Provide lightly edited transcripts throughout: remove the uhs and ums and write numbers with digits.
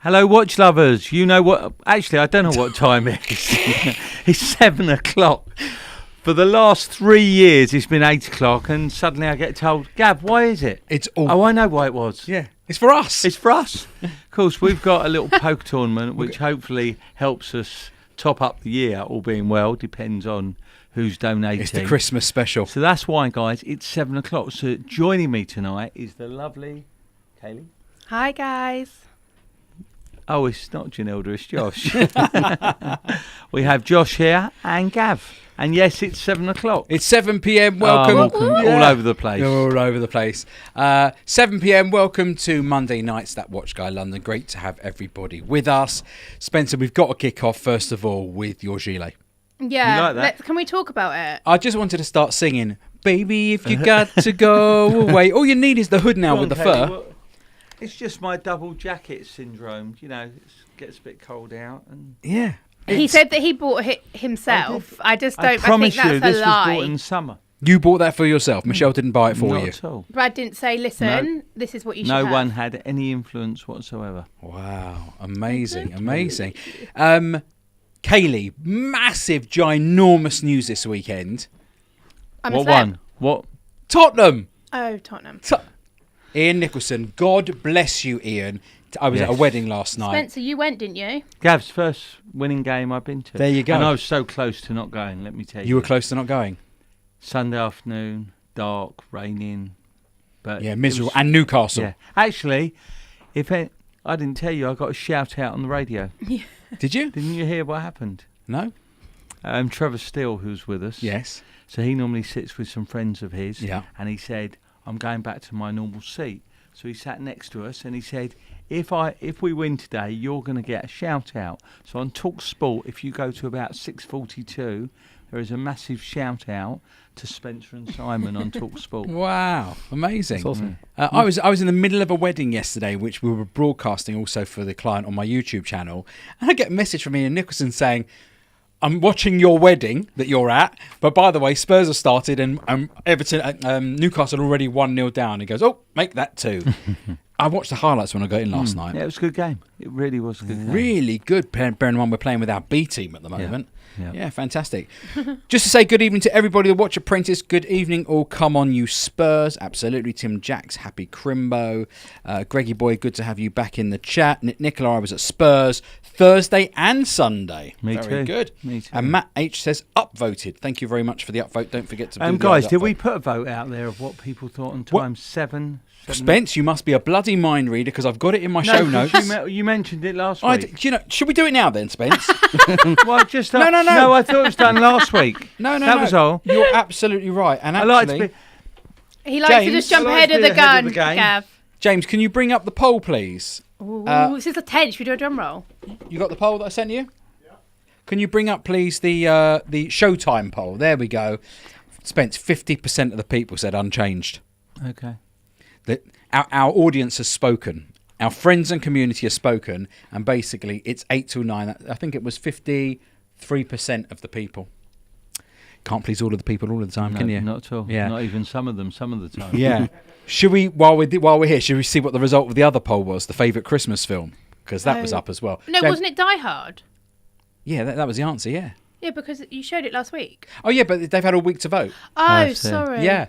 Hello, watch lovers. You know what? Actually, I don't know what time it is. It's 7 o'clock. For the last 3 years, it's been 8 o'clock, and suddenly I get told, Gav, why is it? It's all. Oh, I know why it was. Yeah, it's for us. It's for us. Of course, we've got a little poker tournament, which hopefully helps us top up the year, all being well. Depends on who's donating. It's the Christmas special. So that's why, guys, it's 7 o'clock. So joining me tonight is the lovely Kaylee. Hi, guys. Oh, it's not Janilda, it's Josh. We have Josh here and Gav. And yes, it's 7 o'clock. It's 7 p.m. Welcome. All over the place. All over the place. 7 p.m. Welcome to Monday Nights That Watch Guy London. Great to have everybody with us. Spencer, we've got to kick off, first of all, with your gilet. Yeah. You like that? Can we talk about it? I just wanted to start singing, Baby, if you got to go away. All you need is the hood now with the fur. Well, it's just my double jacket syndrome. You know, it gets a bit cold out. And Yeah. He said that he bought it himself. I just don't. I promise think you, that's this a lie. was bought in summer. You bought that for yourself. Michelle didn't buy it for Not you. at all. Brad didn't say, "Listen, this is what you should No have." one had any influence whatsoever. Wow. Amazing. Amazing. Kaylee, massive, ginormous news this weekend. I'm What a celeb. one? What? Tottenham. Oh, Tottenham. Ian Nicholson. God bless you, Ian. I was at a Yes. wedding last night. Spencer, you went, didn't you? Gav's first winning game I've been to. There you go. And I was so close to not going, let me tell you. You were close to not going. Sunday afternoon, dark, raining. But Yeah, it miserable. was- And Newcastle. Yeah. Actually, I didn't tell you, I got a shout out on the radio. Did you? Didn't you hear what happened? No? Trevor Steele, who's with us. Yes. So he normally sits with some friends of his. Yeah. And he said, I'm going back to my normal seat. So he sat next to us and he said, if we win today, you're going to get a shout out. So on Talk Sport, if you go to about 6:42, there is a massive shout out to Spencer and Simon on Talk Sport. Wow. Amazing. That's awesome. I was in the middle of a wedding yesterday, which we were broadcasting also for the client on my YouTube channel. And I get a message from Ian Nicholson saying, I'm watching your wedding that you're at, but by the way, Spurs have started and Newcastle already 1-0 down. He goes, oh, make that 2. I watched the highlights when I got in last night. Yeah, it was a good game. It really was a good game. Really good, bearing in mind we're playing with our B team at the moment. Yeah. Fantastic. Just to say good evening to everybody, the Watch Apprentice. Good evening, all. Come on, you Spurs. Absolutely. Tim Jacks, happy Crimbo. Greggy Boy, good to have you back in the chat. Nicola, I was at Spurs Thursday and Sunday. Me Very too. good. Me too. And Matt H says upvoted. Thank you very much for the upvote. Don't forget to do the guys, upvote. did we put a vote out there of what people thought on time? Seven. Spence, you must be a bloody mind reader because I've got it in my show notes. You mentioned it last week. Should we do it now then, Spence? Well, just No. No, I thought it was done last week. No. That was all. You're absolutely right. And I like actually, to be. He likes to James, just jump I like ahead to of be the ahead of gun, the game. Gav. James, can you bring up the poll, please? Ooh, this is a tense. Should we do a drum roll? You got the poll that I sent you? Yeah. Can you bring up, please, the Showtime poll? There we go. Spence, 50% of the people said unchanged. Okay. That our audience has spoken. Our friends and community has spoken, and basically it's 8 to 9. I think it was 53% of the people. Can't please all of the people all of the time, No, can you? Not at all. Yeah. Not even some of them. Some of the time. Yeah. Should we, while we're here, should we see what the result of the other poll was? The favourite Christmas film, because that was up as well. No, James- wasn't it Die Hard? Yeah, that was the answer. Yeah. Yeah, because you showed it last week. Oh yeah, but they've had a week to vote. Oh, I see. sorry. Yeah.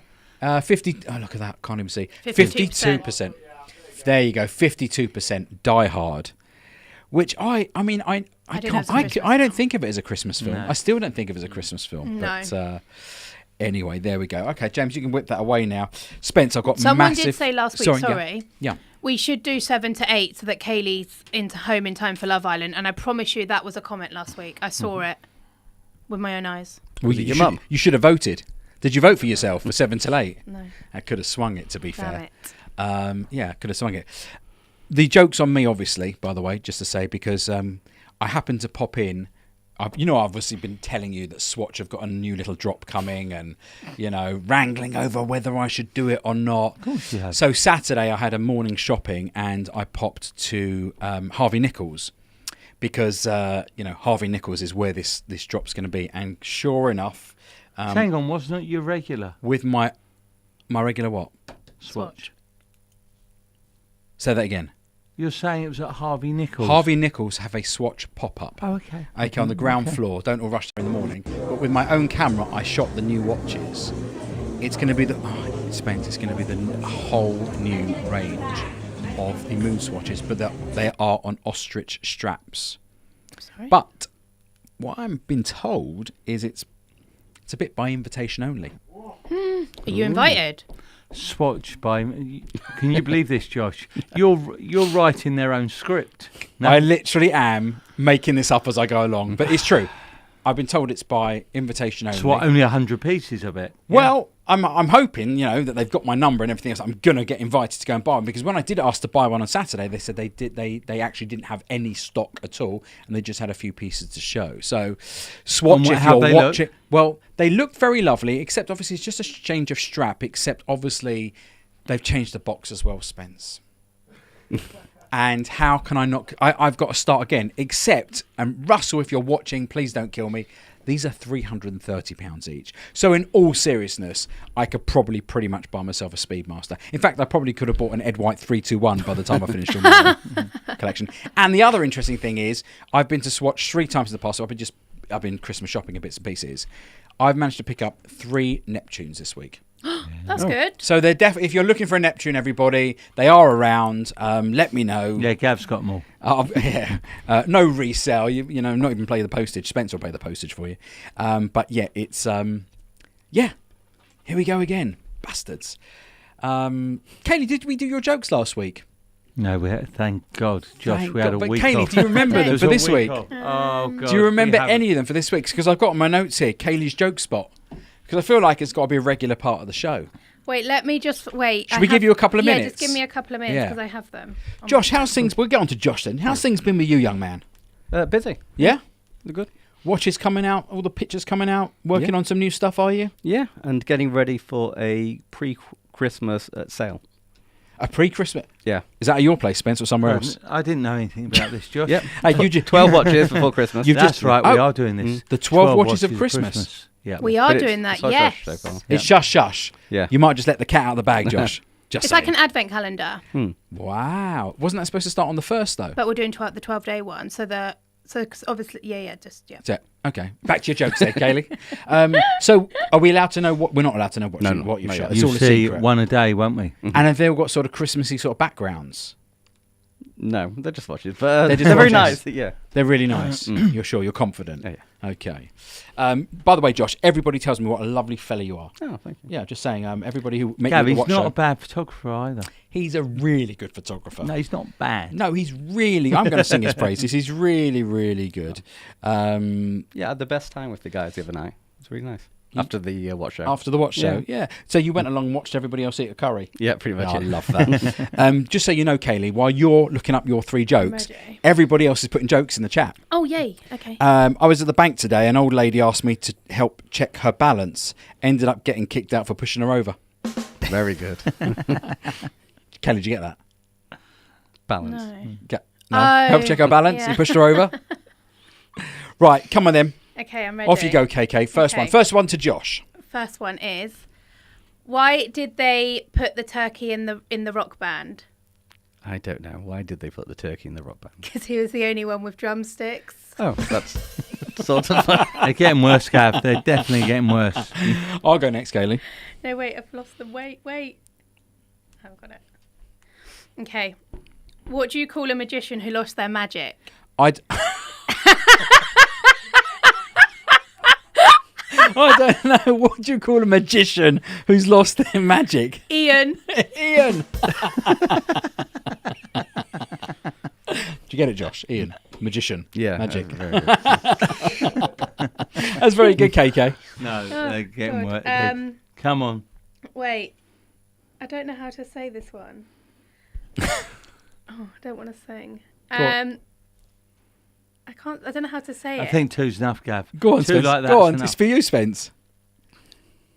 50. Oh, look at that. Can't even see. 52%. 52%. There you go. 52% Die Hard. Which I didn't have can't. some Christmas I don't film. think of it as a Christmas film. No. I still don't think of it as a Christmas film. No. But anyway, there we go. Okay, James, you can whip that away now. Spence, I've got Someone massive. did say last week, sorry. Yeah. We should do 7 to 8 so that Kaylee's home in time for Love Island. And I promise you that was a comment last week. I saw it with my own eyes. Well, Was it your mum? You should have voted. Did you vote for yourself for 7 till 8? No. I could have swung it, to be Damn fair. it. Yeah, could have swung it. The joke's on me, obviously, by the way, just to say, because I happened to pop in. I've obviously been telling you that Swatch have got a new little drop coming and, wrangling over whether I should do it or not. Of course you have. So Saturday I had a morning shopping and I popped to Harvey Nichols because, Harvey Nichols is where this drop's going to be. And sure enough... Hang on, wasn't it your regular with my regular what? Swatch? Say that again. You're saying it was at Harvey Nichols? Harvey Nichols have a Swatch pop-up. Oh, okay. Okay, on the ground floor. Don't all rush there in the morning. But with my own camera, I shot the new watches. It's going to be it's going to be the whole new range of the Moon Swatches, but they are on ostrich straps. Sorry? But what I've been told is it's a bit by invitation only. Are you invited? Swatch by. Can you believe this, Josh? You're writing their own script. No? I literally am making this up as I go along, but it's true. I've been told it's by invitation only. So what? Only 100 pieces of it. Well, I'm hoping, that they've got my number and everything else. I'm gonna get invited to go and buy one, because when I did ask to buy one on Saturday, they said they actually didn't have any stock at all, and they just had a few pieces to show. So, Swatch, if you're watching, well, they look very lovely. Except obviously it's just a change of strap. Except obviously they've changed the box as well, Spence. And how can I not? I've got to start again. Except, and Russell, if you're watching, please don't kill me. These are £330 each. So in all seriousness, I could probably pretty much buy myself a Speedmaster. In fact, I probably could have bought an Ed White 321 by the time I finished all my collection. And the other interesting thing is, I've been to Swatch 3 times in the past. So I've been Christmas shopping in bits and pieces. I've managed to pick up 3 Neptunes this week. That's good. So they're definitely, if you're looking for a Neptune, everybody, they are around. Let me know. Yeah, Gav's got them all. Yeah, no resale. You know, not even pay the postage. Spencer will pay the postage for you. But yeah, it's yeah. Here we go again, bastards. Kaylee, did we do your jokes last week? No, thank God, Josh. We had a but week Kaylee, off. do you remember them for this week? Oh God. Do you remember any of them for this week? Because I've got on my notes here, Kaylee's joke spot. Because I feel like it's got to be a regular part of the show. Wait, let me just wait. Should we give you a couple of minutes? Yeah, just give me a couple of minutes because I have them. Josh, how's things? We'll get on to Josh then. How's things been with you, young man? Busy. Yeah? They're good. Watches coming out, all the pictures coming out, working on some new stuff, are you? Yeah, and getting ready for a pre-Christmas sale. A pre-Christmas? Yeah. Is that at your place, Spence, or somewhere else? I didn't know anything about this, Josh. Yep. Hey, you just 12 watches before Christmas. That's right, we are doing this. The 12 watches of Christmas. Yeah. We are doing that, yes. So far. It's shush shush. Yeah. You might just let the cat out of the bag, Josh. Just It's saying. like an advent calendar, Wow. Wasn't that supposed to start on the 1st, though? but we're doing the 12-day one. So 'cause obviously, yeah. So, okay. Back to your jokes there, Kaylee. So, are we allowed to know what... We're not allowed to know what you've shot. It's all You'll a see secret. one a day, won't we? And have they all got sort of Christmassy sort of backgrounds? No, they're just watches. But They're they're, just very watches. nice. Yeah. They're really nice. You're sure? You're confident? Yeah. Okay. By the way, Josh, everybody tells me what a lovely fella you are. Oh, thank you. Yeah, just saying. Everybody who makes Gav, the he's watch not show, a bad photographer either. he's a really good photographer. No, he's not bad. No, he's really... I'm going to sing his praises. He's really, really good. Yeah, I had the best time with the guys the other night. It's really nice. After the watch show. After the watch show, yeah. So you went along and watched everybody else eat a curry? Yeah, pretty much. I love that. Just so you know, Kaylee, while you're looking up your 3 jokes, ready. everybody else is putting jokes in the chat. Oh, yay. Okay. I was at the bank today. An old lady asked me to help check her balance. Ended up getting kicked out for pushing her over. Very good. Kelly, did you get that? Balance. No. No? Oh, Help check her balance? yeah. You pushed her over? Right, come on then. Okay, I'm ready. Off you go, KK. First one. Okay. First one to Josh. First one is, why did they put the turkey in the rock band? I don't know. Why did they put the turkey in the rock band? Because he was the only one with drumsticks. Oh, that's sort of fun. They're getting worse, Gav. They're definitely getting worse. I'll go next, Kaylee. No, wait, I've lost them. Wait. I haven't got it. Okay. What do you call a magician who lost their magic? I don't know. What do you call a magician who's lost their magic? Ian. Ian. Did you get it, Josh? Ian. Magician. Yeah. Magic. Very good. That's very good, KK. No, they're getting God. worse. Come on. Wait. I don't know how to say this one. Oh, I don't want to sing. I don't know how to say it. I think 2's enough, Gav. Go on, 2 Spence. like that's Go on. enough. It's for you, Spence.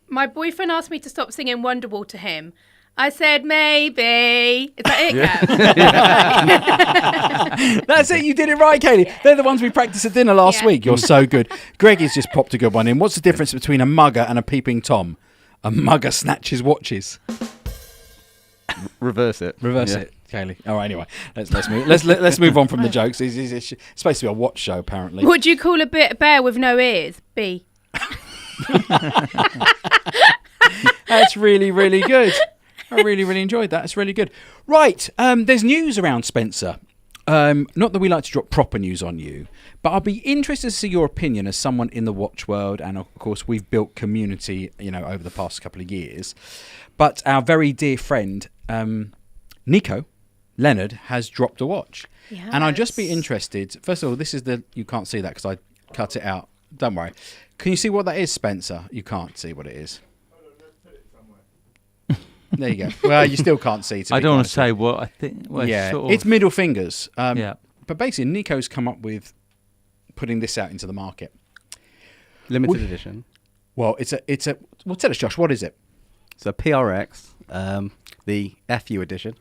My boyfriend asked me to stop singing Wonderwall to him. I said, maybe. Is that it, Gav? That's it. You did it right, Kaylee. They're the ones we practiced at dinner last Yeah. week. You're so good. Greg has just popped a good one in. What's the difference between a mugger and a peeping Tom? A mugger snatches watches. Reverse it. Reverse it, Kaylee. All right, anyway, let's move. Let's move on from the jokes. It's supposed to be a watch show, apparently. What do you call a bear with no ears? B. That's really, really good. I really, really enjoyed that. It's really good. Right, there's news around Spencer. Not that we like to drop proper news on you, but I'll be interested to see your opinion as someone in the watch world, and of course we've built community, over the past couple of years. But our very dear friend Nico Leonard has dropped a watch, and I'd just be interested. First of all, this is you can't see that because I cut it out. Don't worry. Can you see what that is, Spencer? You can't see what it is. There you go. Well, you still can't see. I don't want to say what I think. Well, it's middle fingers. Yeah. But basically, Nico's come up with putting this out into the market. Limited edition. Well, it's a. Well, tell us, Josh. What is it? It's a PRX, the FU edition.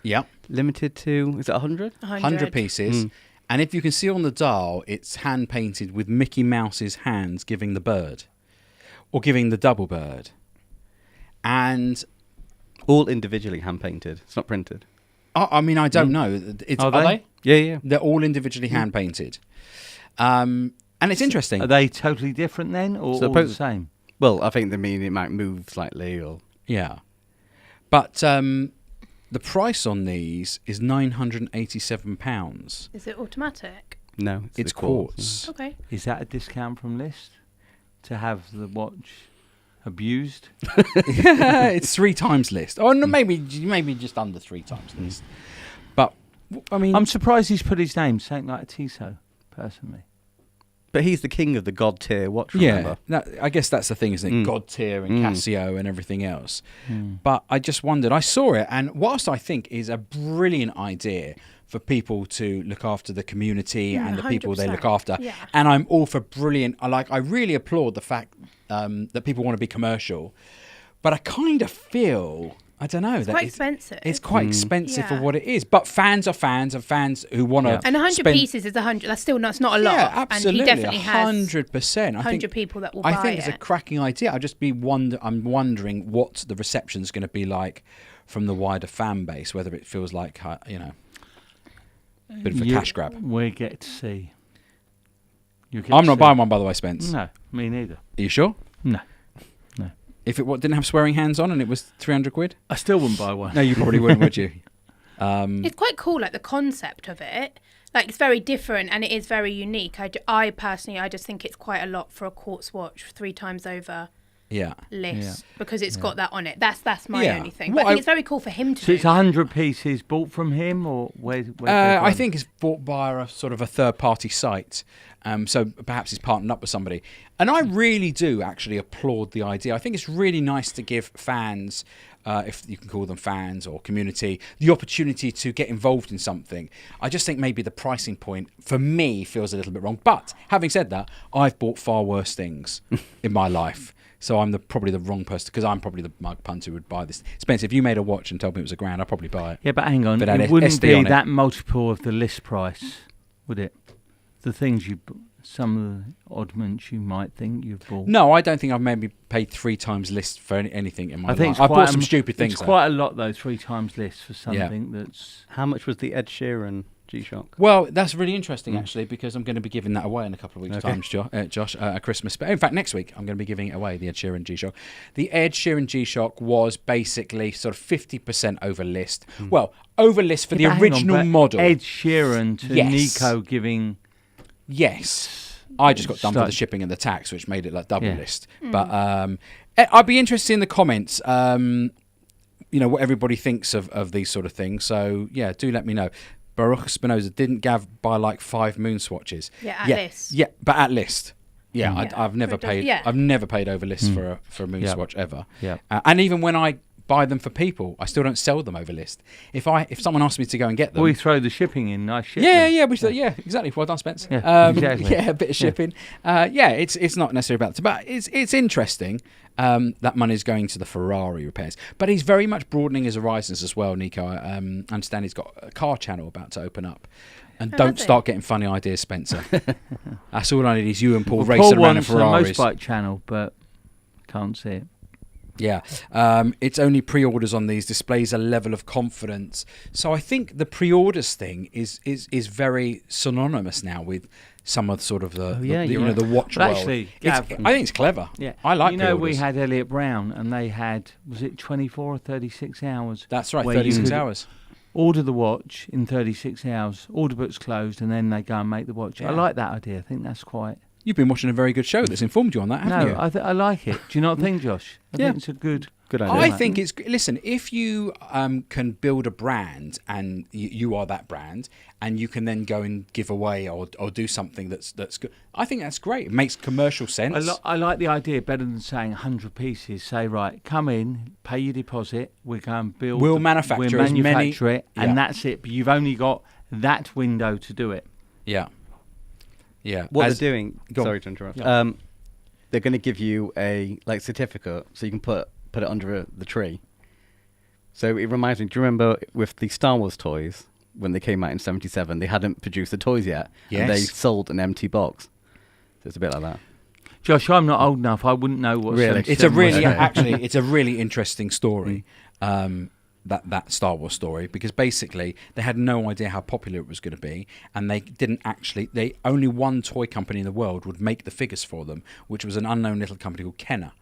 Yeah. Limited to, is it 100? 100 pieces. And if you can see on the dial, it's hand painted with Mickey Mouse's hands giving the bird, or giving the double bird, and all individually hand painted. It's not printed. I mean, I don't know. Are they? Yeah. They're all individually hand painted. And it's interesting. Are they totally different then, or all the same? Well, I think they mean it might move slightly, or yeah. But the price on these is £987. Is it automatic? No, it's quartz. Okay. Is that a discount from list to have the watch abused? It's 3 times list. Oh no, maybe just under 3 times list. But I mean, I'm surprised he's put his name, something like a Tissot, personally. But he's the king of the god tier watch. Remember? Yeah, I guess that's the thing, isn't it? God tier and Casio and everything else. But I just wondered. I saw it, and whilst I think is a brilliant idea for people to look after the community and the people they look after, and I'm all for brilliant. I really applaud the fact that people want to be commercial, but I kind of feel. I don't know. It's quite expensive. It's quite expensive for what it is. But fans are fans, and fans who want to. And 100 pieces is 100. That's still not a lot. Yeah, absolutely. And he definitely has 100%. 100 people that will buy it. I think it's a cracking idea. I'm wondering what the reception is going to be like from the wider fan base. Whether it feels like a bit of a cash grab. We get to see. I'm not buying one, by the way, Spence. No, me neither. Are you sure? No. If it didn't have swearing hands on and it was 300 quid? I still wouldn't buy one. No, you probably wouldn't, would you? It's quite cool, like the concept of it. Like, it's very different and it is very unique. I personally, I just think it's quite a lot for a quartz watch 3 times over list because it's got that on it. That's my only thing. But I think it's very cool for him to do. So it's 100 pieces bought from him, or where I think it's bought by a sort of a third-party site. So perhaps he's partnered up with somebody. And I really do actually applaud the idea. I think it's really nice to give fans, if you can call them fans or community, the opportunity to get involved in something. I just think maybe the pricing point, for me, feels a little bit wrong. But having said that, I've bought far worse things in my life. So I'm probably the wrong person, because I'm probably the mug punter who would buy this. Spence, if you made a watch and told me it was £1,000, I'd probably buy it. Yeah, but hang on. But it wouldn't be that multiple of the list price, would it? The things some of the oddments you might think you've bought. No, I don't think I've maybe paid 3 times list for anything in my life. I've bought some stupid things. It's quite a lot, though, 3 times list for something that's... How much was the Ed Sheeran G-Shock? Well, that's really interesting, actually, because I'm going to be giving that away in a couple of weeks' time, Josh, at Christmas. But in fact, next week, I'm going to be giving it away, the Ed Sheeran G-Shock. The Ed Sheeran G-Shock was basically sort of 50% over list. Well, over list for the original model. Ed Sheeran to Nico giving... Yes. I just got done for the shipping and the tax, which made it like double list. But I'd be interested in the comments, what everybody thinks of these sort of things. So, yeah, do let me know. Baruch Spinoza didn't buy like 5 moon swatches. Yeah, at list. Yeah, but at list. Yeah, I've never paid. I've never paid over list for a moon swatch ever. Yeah, and even when I buy them for people, I still don't sell them over list. If someone asks me to go and get them, we throw the shipping in. Nice shipping. Yeah, exactly. Well done, Spence. Yeah, exactly. Yeah, a bit of shipping. It's not necessarily about it, but it's interesting. That money's going to the Ferrari repairs, but he's very much broadening his horizons as well. Nico, I understand he's got a car channel about to open up. And don't start getting funny ideas, Spencer. That's all I need is you and Paul racing around in Ferraris. Paul wants a motorbike channel, but can't see it. Yeah, it's only pre-orders on these, displays a level of confidence. So I think the pre-orders thing is very synonymous now with some of sort of the the watch But world. actually, I think it's clever. Yeah, I like. We had Elliot Brown, and they had, was it 24 or 36 hours? That's right, where 36 hours. Order the watch in 36 hours. Order book's closed, and then they go and make the watch. Yeah. I like that idea. I think that's quite. You've been watching a very good show that's informed you on that, haven't you? No, I like it. Do you not think, Josh? I think it's a good idea. I think it's... Listen, if you can build a brand and you are that brand and you can then go and give away or do something that's good, I think that's great. It makes commercial sense. I like the idea better than saying 100 pieces. Say, right, come in, pay your deposit, we're going to build... We'll manufacture it, and that's it. But you've only got that window to do it. Yeah. Yeah. What they're doing... Sorry to interrupt. Yeah. They're going to give you a certificate so you can put it under the tree. So it reminds me, do you remember with the Star Wars toys, when they came out in 77, they hadn't produced the toys yet, and they sold an empty box. So it's a bit like that. Josh, I'm not old enough. I wouldn't know what... Really? It's a really... Actually, it's a really interesting story. That Star Wars story, because basically they had no idea how popular it was going to be, and they only one toy company in the world would make the figures for them, which was an unknown little company called Kenner.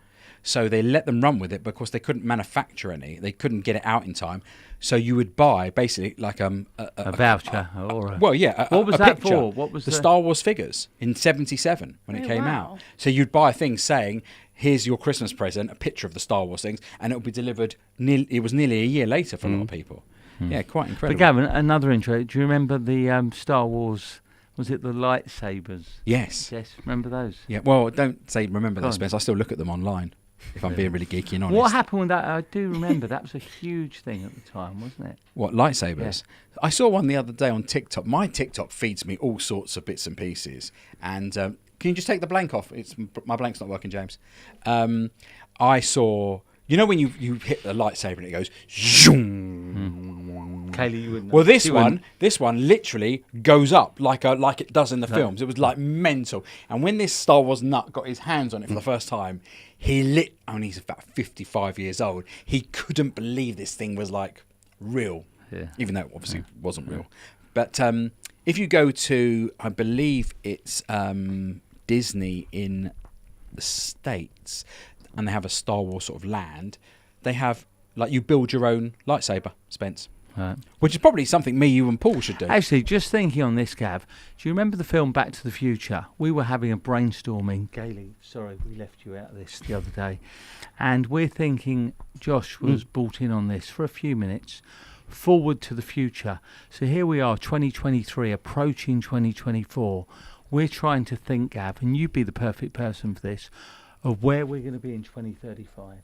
So they let them run with it because they couldn't manufacture any, they couldn't get it out in time. So you would buy basically like a voucher or what was that for? What was the Star Wars figures in 77 when it came out? So you'd buy a thing saying, here's your Christmas present, a picture of the Star Wars things, and it would be delivered. It was nearly a year later for a lot of people. Yeah, quite incredible. But Gavin, another intro. Do you remember the Star Wars? Was it the lightsabers? Yes. Yes. Remember those? Yeah. Well, don't say remember those, Spence. I still look at them online. If I'm being really geeky and honest. What happened with that? I do remember that was a huge thing at the time, wasn't it? What, lightsabers? Yeah. I saw one the other day on TikTok. My TikTok feeds me all sorts of bits and pieces. And can you just take the blank off? My blank's not working, James. I saw... You know when you hit the lightsaber and it goes... Zoom. Kaylee, you wouldn't know. Well, this one literally goes up like it does in the films. It was like mental. And when this Star Wars nut got his hands on it for the first time, he's about 55 years old. He couldn't believe this thing was like real, even though it obviously wasn't real. But if you go to, I believe it's Disney in the States, and they have a Star Wars sort of land, they have, like, you build your own lightsaber, Spence. Right. Which is probably something me, you and Paul should do. Actually, just thinking on this, Gav, do you remember the film Back to the Future? We were having a brainstorming. Gailey, sorry, we left you out of this the other day. And we're thinking, Josh was brought in on this for a few minutes, forward to the future. So here we are, 2023, approaching 2024. We're trying to think, Gav, and you'd be the perfect person for this, of where we're going to be in 2035.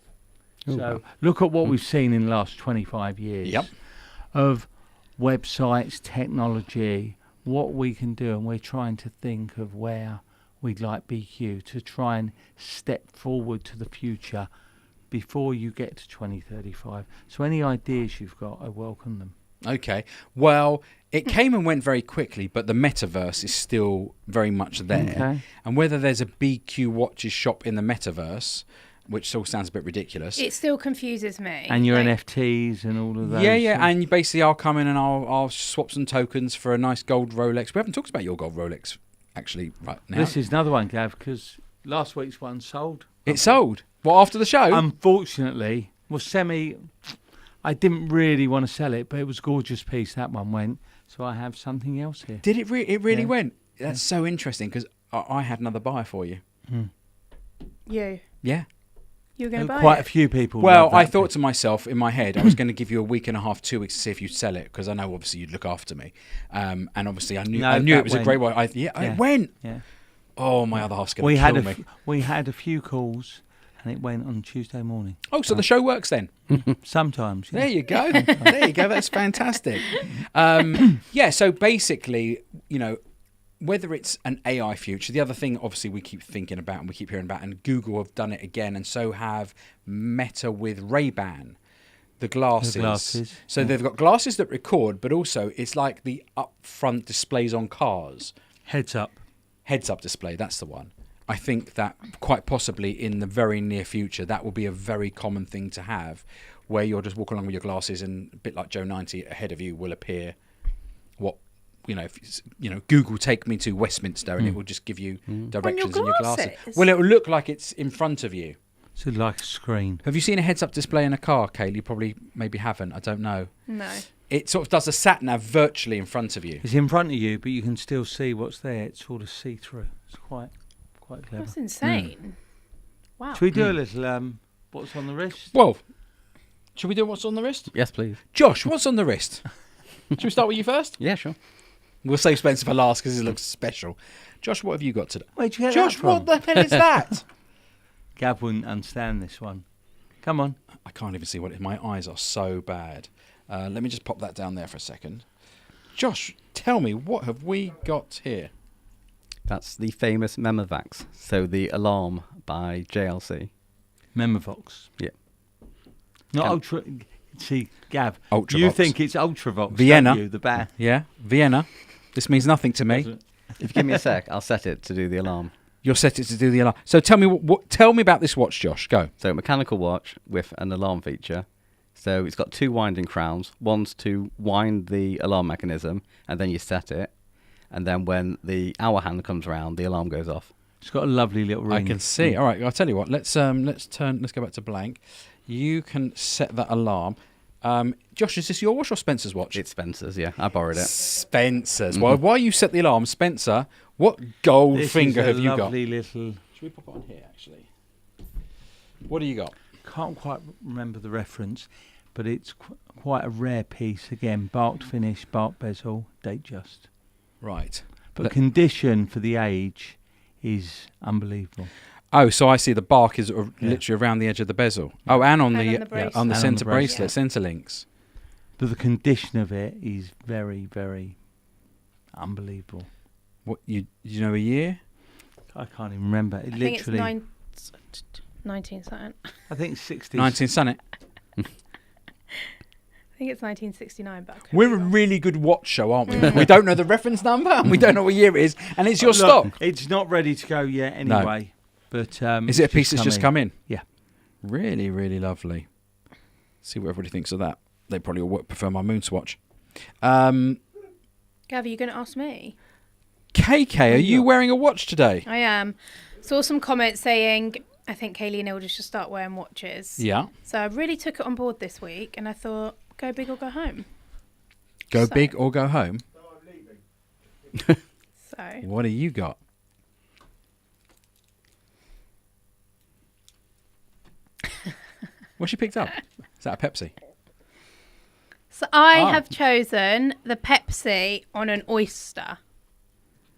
So look at what we've seen in the last 25 years. Yep. Of websites, technology, what we can do, and we're trying to think of where we'd like BQ to try and step forward to the future before you get to 2035. So any ideas you've got, I welcome them. Okay. Well, it came and went very quickly, but the metaverse is still very much there. Okay. And whether there's a BQ watches shop in the metaverse, which still sounds a bit ridiculous. It still confuses me. And your NFTs and all of those. Yeah, and basically I'll come in and I'll swap some tokens for a nice gold Rolex. We haven't talked about your gold Rolex, actually, right now. This is another one, Gav, because last week's one sold. It sold? Well, after the show? Unfortunately, I didn't really want to sell it, but it was a gorgeous piece, that one went. So I have something else here. Did it it really went? That's so interesting, because I had another buyer for you. You? Yeah. You were going to buy Quite it? a few people. Well, I thought to myself in my head, I was going to give you a week and a half, 2 weeks to see if you'd sell it, because I know obviously you'd look after me, and obviously I knew it was a great one. It went. Yeah. Oh, my other half's going to kill me. We had a few calls, and it went on Tuesday morning. Oh, so the show works then? Sometimes. Yeah. There you go. There you go. That's fantastic. So basically, whether it's an AI future, the other thing obviously we keep thinking about and we keep hearing about, and Google have done it again, and so have Meta with Ray-Ban, the glasses. So they've got glasses that record, but also it's like the up-front displays on cars. Heads up display, that's the one. I think that quite possibly in the very near future, that will be a very common thing to have, where you're just walking along with your glasses and a bit like Joe 90 ahead of you will appear what, Google take me to Westminster and it will just give you directions in your glasses. Well, it will look like it's in front of you. So like a screen. Have you seen a heads-up display in a car, Kaylee? You probably maybe haven't. I don't know. No. It sort of does a sat-nav virtually in front of you. It's in front of you, but you can still see what's there. It's sort of see-through. It's quite clever. That's insane. Wow. Should we do a little what's on the wrist? Well, should we do what's on the wrist? Yes, please. Josh, what's on the wrist? Should we start with you first? Yeah, sure. We'll save Spencer for last because it looks special. Josh, what have you got today? Where'd you get Josh, that from? what the hell is that? Gav wouldn't understand this one. Come on. I can't even see what it is. My eyes are so bad. Let me just pop that down there for a second. Josh, tell me, what have we got here? That's the famous Memovax. So the alarm by JLC. Memovox. Yeah. Not Ultra... See, Gav, Ultravox. you think it's Ultravox, Vienna. don't you? The band. Yeah, Vienna. This means nothing to me. If you give me a sec, I'll set it to do the alarm. You'll set it to do the alarm. So tell me tell me about this watch, Josh. Go. So mechanical watch with an alarm feature. So it's got 2 winding crowns. One's to wind the alarm mechanism, and then you set it. And then when the hour hand comes around, the alarm goes off. It's got a lovely little ring. I can see. All right, I'll tell you what. Let's go back to blank. You can set that alarm. Josh, is this your watch or Spencer's watch? It's Spencer's, yeah. I borrowed it. Spencer's. Mm-hmm. Well, while you set the alarm, Spencer, what gold This finger is have a you got? lovely little... Should we pop it on here, actually? What do you got? Can't quite remember the reference, but it's quite a rare piece. Again, barked finish, bark bezel, date just. Right. But condition for the age is unbelievable. Oh, so I see the bark is literally around the edge of the bezel. Oh, and on the centre bracelet, centre links. But the condition of it is very, very unbelievable. What you know a year? I can't even remember. It I literally. think it's 19 something. I think 60s. 19 Sunnet. I think it's 1969, but I could We're be a wrong. really good watch show, aren't we? We don't know the reference number and we don't know what year it is, and it's your stock. It's not ready to go yet anyway. But is it a piece that's just come in? Yeah. Really, really lovely. See what everybody thinks of that. They probably all prefer my moon swatch. Gav, are you going to ask me? KK, are you wearing a watch today? I am. Saw some comments saying I think Kaylee and Ilda should start wearing watches. Yeah. So I really took it on board this week, and I thought, go big or go home. Go big or go home? So What do you got? What's she picked up? Is that a Pepsi? So I have chosen the Pepsi on an oyster,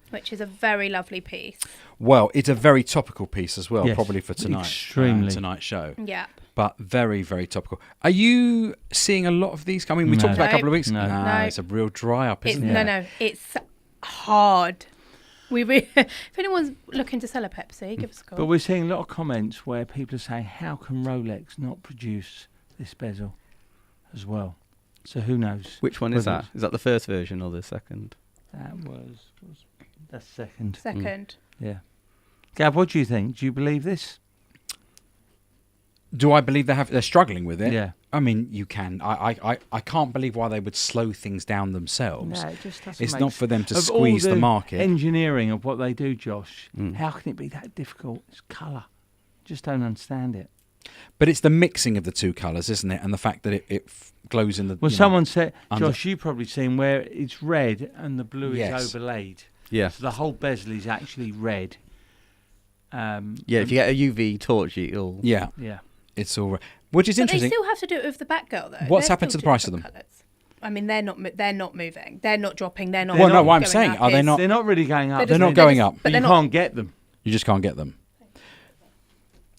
which is a very lovely piece. Well, it's a very topical piece as well, Yes, probably for tonight. extremely. Tonight's show. Yeah. But very, very topical. Are you seeing a lot of these coming? We No. talked about a couple of No. weeks. No. Nah, No. it's a real dry up, isn't it? No, it's hard. If anyone's looking to sell a Pepsi, give us a call. But we're seeing a lot of comments where people are saying, how can Rolex not produce this bezel as well? So who knows? Which one is Whether that? Is that the first version or the second? That's second. Second. Yeah. Gav, what do you think? Do you believe this? Do I believe they're struggling with it? Yeah. I mean, you can. I can't believe why they would slow things down themselves. No, it just doesn't It's make not for them to Of all squeeze the market. Engineering of what they do, Josh. How can it be that difficult? It's colour. Just don't understand it. But it's the mixing of the two colours, isn't it? And the fact that it glows in the... Well, someone said, under- Josh, you've probably seen where it's red and the blue Yes. is overlaid. Yeah. So the whole bezel is actually red. Yeah, if you get a UV torch, it'll... Yeah, Yeah. it's all right. Which is But interesting. they still have to do it with the back girl, though. What's They're happened to still the price of different them? colours. I mean, they're not moving. They're not dropping. They're not. Well, no, going what I'm up. saying, are they not... They're not really going up. They're They're just- not going up. But But you they're can't get them. You just can't get them.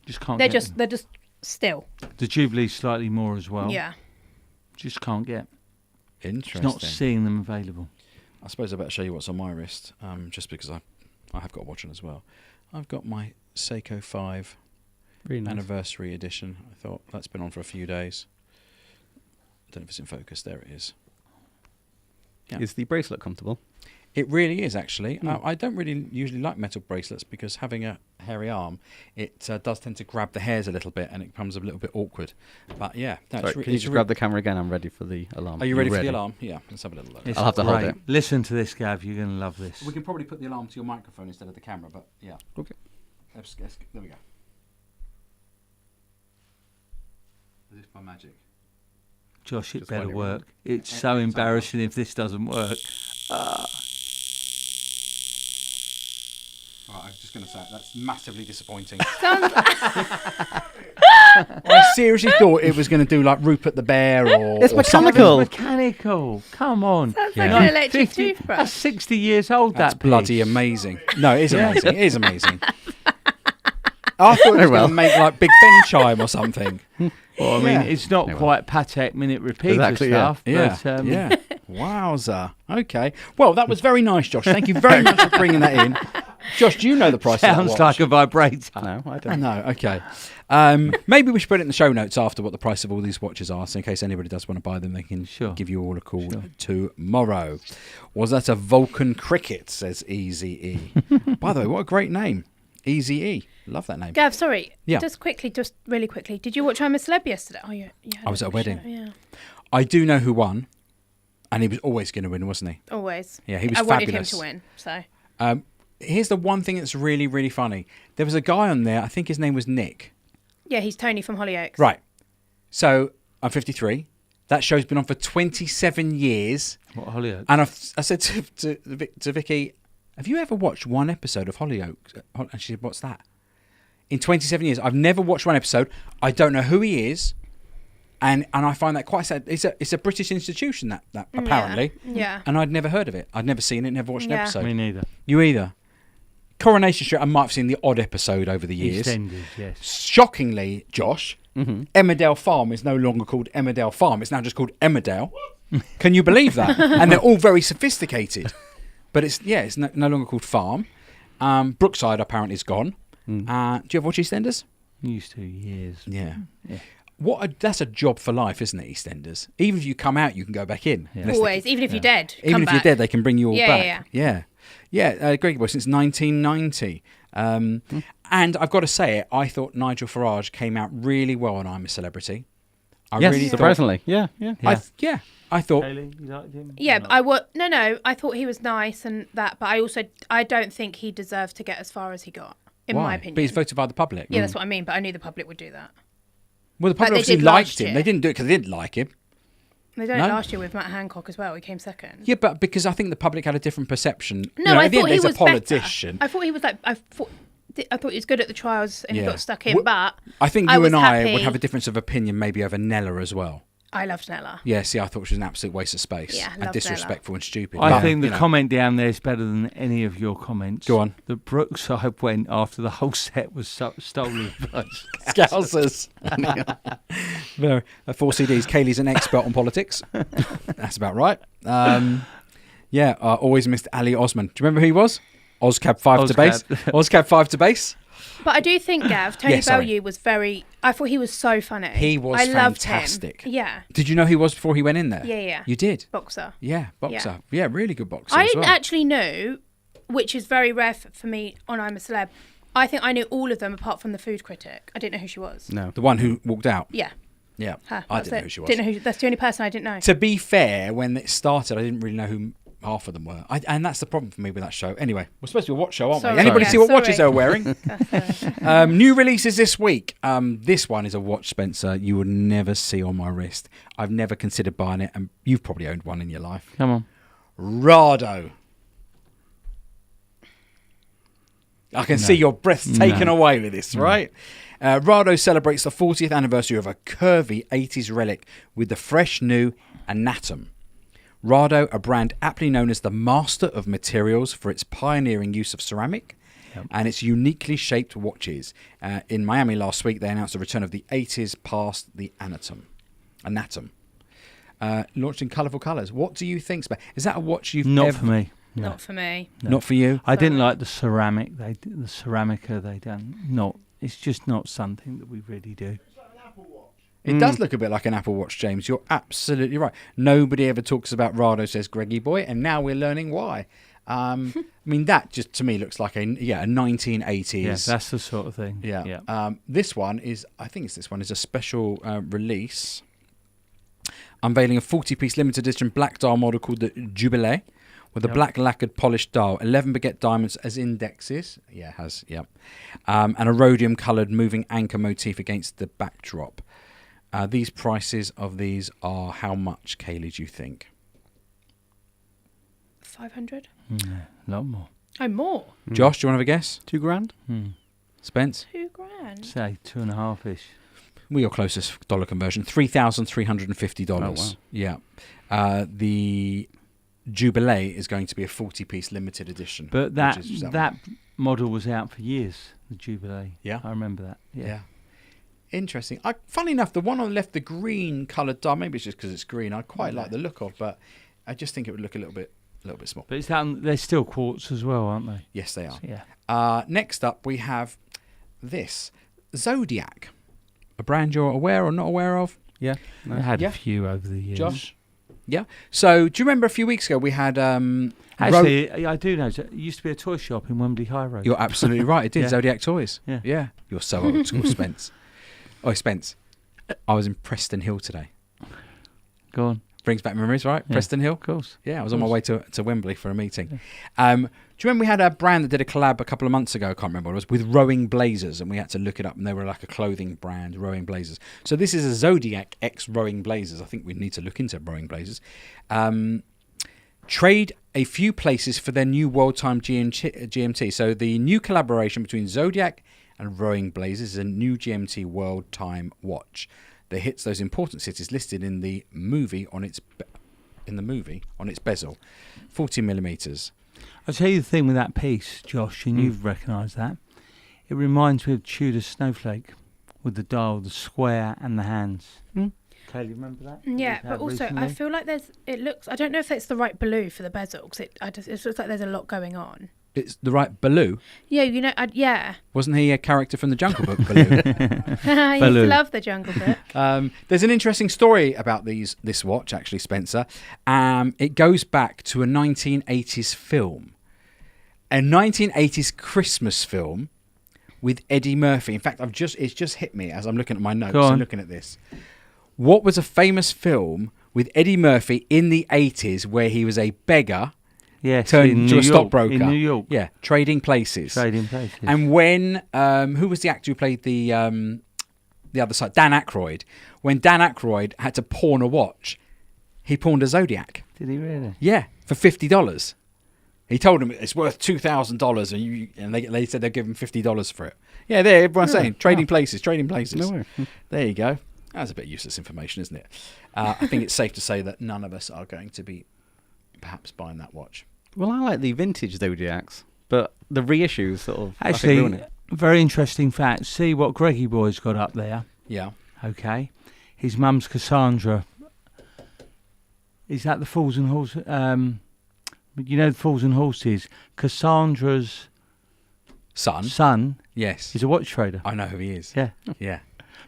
Just can't They're get just. them. They're just still. The Jubilee's slightly more as well. Yeah. Just can't get. Interesting. It's not seeing them available. I suppose I better show you what's on my wrist, just because I have got a watch on as well. I've got my Seiko 5 Really nice. anniversary edition. I thought that's been on for a few days. I don't know if it's in focus. There it is. Yeah. Is the bracelet comfortable? It really is, actually. I don't really usually like metal bracelets because having a hairy arm, it does tend to grab the hairs a little bit and it becomes a little bit awkward. But yeah. No, Sorry, can you just grab the camera again? I'm ready for the alarm. Are you ready for the alarm? Yeah, let's have a little look. It's I'll have to hold great. it. Listen to this, Gav. You're going to love this. We can probably put the alarm to your microphone instead of the camera, but yeah. Okay. There we go. As if by magic. Josh, it Just better wondering. work. It's so embarrassing if this doesn't work. Right, I was just going to say, that's massively disappointing. Sounds I seriously thought it was going to do like Rupert the Bear or It's or something. mechanical. Mechanical. Come on. like Yeah. an electric 50 toothbrush. That's 60 years old, That's that bloody piece. amazing. No, it is amazing. It is amazing. I thought it was Very well. going to make like Big Ben chime or something. Well, I mean, Yeah. it's not Yeah, well. quite Patek minute repeater Exactly, yeah. stuff. Yeah, But, yeah. Wowza. Okay. Well, that was very nice, Josh. Thank you very much for bringing that in. Josh, do you know the price of that Sounds watch? like a vibrator. No, I I don't. know, okay. Maybe we should put it in the show notes after what the price of all these watches are, so in case anybody does want to buy them, they can Sure. give you all a call Sure. tomorrow. Was that a Vulcan Cricket, says Easy E. By the way, what a great name. Easy E. Love that name. Gav, sorry. Yeah. Just really quickly. Did you watch I'm a Celeb yesterday? Oh, yeah. I was at a wedding. Yeah. I do know who won, and he was always going to win, wasn't he? Always. Yeah, he was I fabulous. wanted him to win, so. Here's the one thing that's really, really funny. There was a guy on there, I think his name was Nick. Yeah, he's Tony from Hollyoaks. Right. So I'm 53. That show's been on for 27 years. What, Hollyoaks? And I said to Vicky, have you ever watched one episode of Hollyoaks? And she said, what's that? In 27 years, I've never watched one episode. I don't know who he is. And I find that quite sad. It's a British institution, that apparently. Yeah. And I'd never heard of it. I'd never seen it, never watched an Yeah. episode. Me neither. You either? Coronation Street, I might have seen the odd episode over the years. EastEnders, yes. Shockingly, Josh, Emmerdale Farm is no longer called Emmerdale Farm. It's now just called Emmerdale. Can you believe that? And they're all very sophisticated. But it's no longer called Farm. Brookside apparently is gone. Do you ever watch EastEnders? Used to, years. Yeah. Yeah. That's a job for life, isn't it, EastEnders? Even if you come out, you can go back in. Yeah. Unless they- Always. Even if you're dead. even come if back. you're dead, they can bring you all Yeah, back. Yeah. Greggy Boy since 1990. And I've got to say it, I thought Nigel Farage came out really well on I'm a Celebrity. I Yes, really surprisingly. Yeah. I thought Kaylee, you liked him? Yeah, No. but I thought he was nice and that, but I don't think he deserved to get as far as he got, in why? my opinion. But he's voted by the public. Yeah, that's what I mean, but I knew the public would do that. Well, the public they obviously did liked last him. year. They didn't do it because they didn't like him. They done it No? last year with Matt Hancock as well. He came second. Yeah, but because I think the public had a different perception. No, You know, I at the end, thought he there's was a politician. better. I thought he was I thought he was good at the trials and Yeah. he got stuck in, Well, but I think I you was and I happy. would have a difference of opinion maybe over Nella as well. I loved Nella. Yeah, see, I thought she was an absolute waste of space. Yeah, and loved disrespectful and stupid. I But, think the you know, comment down there is better than any of your comments. Go on. The Brookside went after the whole set was stolen by Scousers. Very, 4 CDs. Kaylee's an expert on politics. That's about right. Always missed Ali Osman. Do you remember who he was? Ozcab 5 to base. Ozcab. Ozcab 5 to base. But I do think, Gav, Tony Yeah, sorry. Bellew was I thought he was so funny. He was I loved fantastic. him. Yeah. Did you know who he was before he went in there? Yeah. You did? Boxer. Yeah, boxer. Yeah, really good boxer I as didn't well. actually know, which is very rare for me on I'm a Celeb. I think I knew all of them apart from the food critic. I didn't know who she was. No. The one who walked out. Yeah. Yeah, Her. I That's didn't know it. who she was. Didn't know that's the only person I didn't know. To be fair, when it started, I didn't really know who half of them were. And that's the problem for me with that show. Anyway, we're supposed to be a watch show, aren't Sorry. we? Anybody Yeah, see what sorry. watches they're wearing? New releases this week. This one is a watch, Spencer, you would never see on my wrist. I've never considered buying it, and you've probably owned one in your life. Come on. Rado. I can see your breath taken away with this, right? Rado celebrates the 40th anniversary of a curvy 80s relic with the fresh new Anatom. Rado, a brand aptly known as the master of materials for its pioneering use of ceramic and its uniquely shaped watches. In Miami last week, they announced the return of the 80s past the Anatom. Launched in colourful colours. What do you think, Is that a watch you've Not ever... for me. No. Not for me. No. Not for you? I didn't like the ceramic. The ceramica they done. It's just not something that we really do. It does look a bit like an Apple Watch, James. You're absolutely right. Nobody ever talks about Rado, says Greggy Boy, and now we're learning why. I mean, that just to me looks like a 1980s. Yeah, that's the sort of thing. Yeah. This one is, I think it's this one, is a special release. Unveiling a 40-piece limited edition black dial model called the Jubilee, with a black lacquered polished dial, 11 baguette diamonds as indexes. Yeah, it has, yeah. And a rhodium-coloured moving anchor motif against the backdrop. These prices of these are how much, Kaylee, do you think? 500? A lot more. Oh, more? Josh, do you want to have a guess? £2,000. Spence? £2,000. Say 2.5-ish. Well, your closest dollar conversion, $3,350. Oh, wow. Yeah. The Jubilee is going to be a 40-piece limited edition. But that model was out for years, the Jubilee. Yeah. I remember that. Yeah. Interesting. Funny enough, the one on the left, the green coloured dial, maybe it's just because it's green, I quite like the look of, but I just think it would look a little bit small. But they're still quartz as well, aren't they? Yes, they are. Yeah. Next up, we have this Zodiac, a brand you're aware or not aware of. Yeah. I had a few over the years. Josh? Yeah. So, do you remember a few weeks ago we had... Actually, I do know. It used to be a toy shop in Wembley High Road. You're absolutely right. It did. Yeah. Zodiac Toys. Yeah. You're so old school, Spence. Oh, Spence. I was in Preston Hill today. Go on. Brings back memories, right? Yeah, Preston Hill. Of course. Yeah, I was on my way to Wembley for a meeting. Yeah. Do you remember we had a brand that did a collab a couple of months ago? I can't remember what it was, with Rowing Blazers, and we had to look it up, and they were like a clothing brand, Rowing Blazers. So this is a Zodiac X Rowing Blazers. I think we need to look into Rowing Blazers. Trade a few places for their new World Time GMT. So the new collaboration between Zodiac and Rowing Blazers is a new GMT World Time watch that hits those important cities listed in the movie on its bezel, 40 millimeters. I'll tell you the thing with that piece, Josh, and you've recognised that. It reminds me of Tudor Snowflake with the dial, the square, and the hands. Kaylee, remember that? Yeah, but also recently? I feel like I don't know if it's the right blue for the bezel, because it looks like there's a lot going on. It's the right Baloo. Yeah, yeah. Wasn't he a character from the Jungle Book, Baloo? I used to love the Jungle Book. There's an interesting story about this watch, actually, Spencer. It goes back to a 1980s film. A 1980s Christmas film with Eddie Murphy. In fact, it's just hit me as I'm looking at my notes and looking at this. What was a famous film with Eddie Murphy in the 80s where he was a beggar? Yes, turned in into New a York, stockbroker. in New York. Yeah, Trading Places. Trading Places. And when, who was the actor who played the other side? Dan Aykroyd. When Dan Aykroyd had to pawn a watch, he pawned a Zodiac. Did he really? Yeah, for $50. He told him it's worth $2,000, and they said they'd give him $50 for it. Yeah, there, everyone's saying Trading Places. No way. There you go. That's a bit useless information, isn't it? I think it's safe to say that none of us are going to be perhaps buying that watch. Well, I like the vintage Zodiacs, but the reissues sort of actually ruin it. Very interesting fact. See what Greggy Boy's got up there. Yeah. Okay. His mum's Cassandra. Is that the Fools and Horses? You know the Fools and Horses. Cassandra's son. Yes. Is a watch trader. I know who he is. Yeah. Yeah.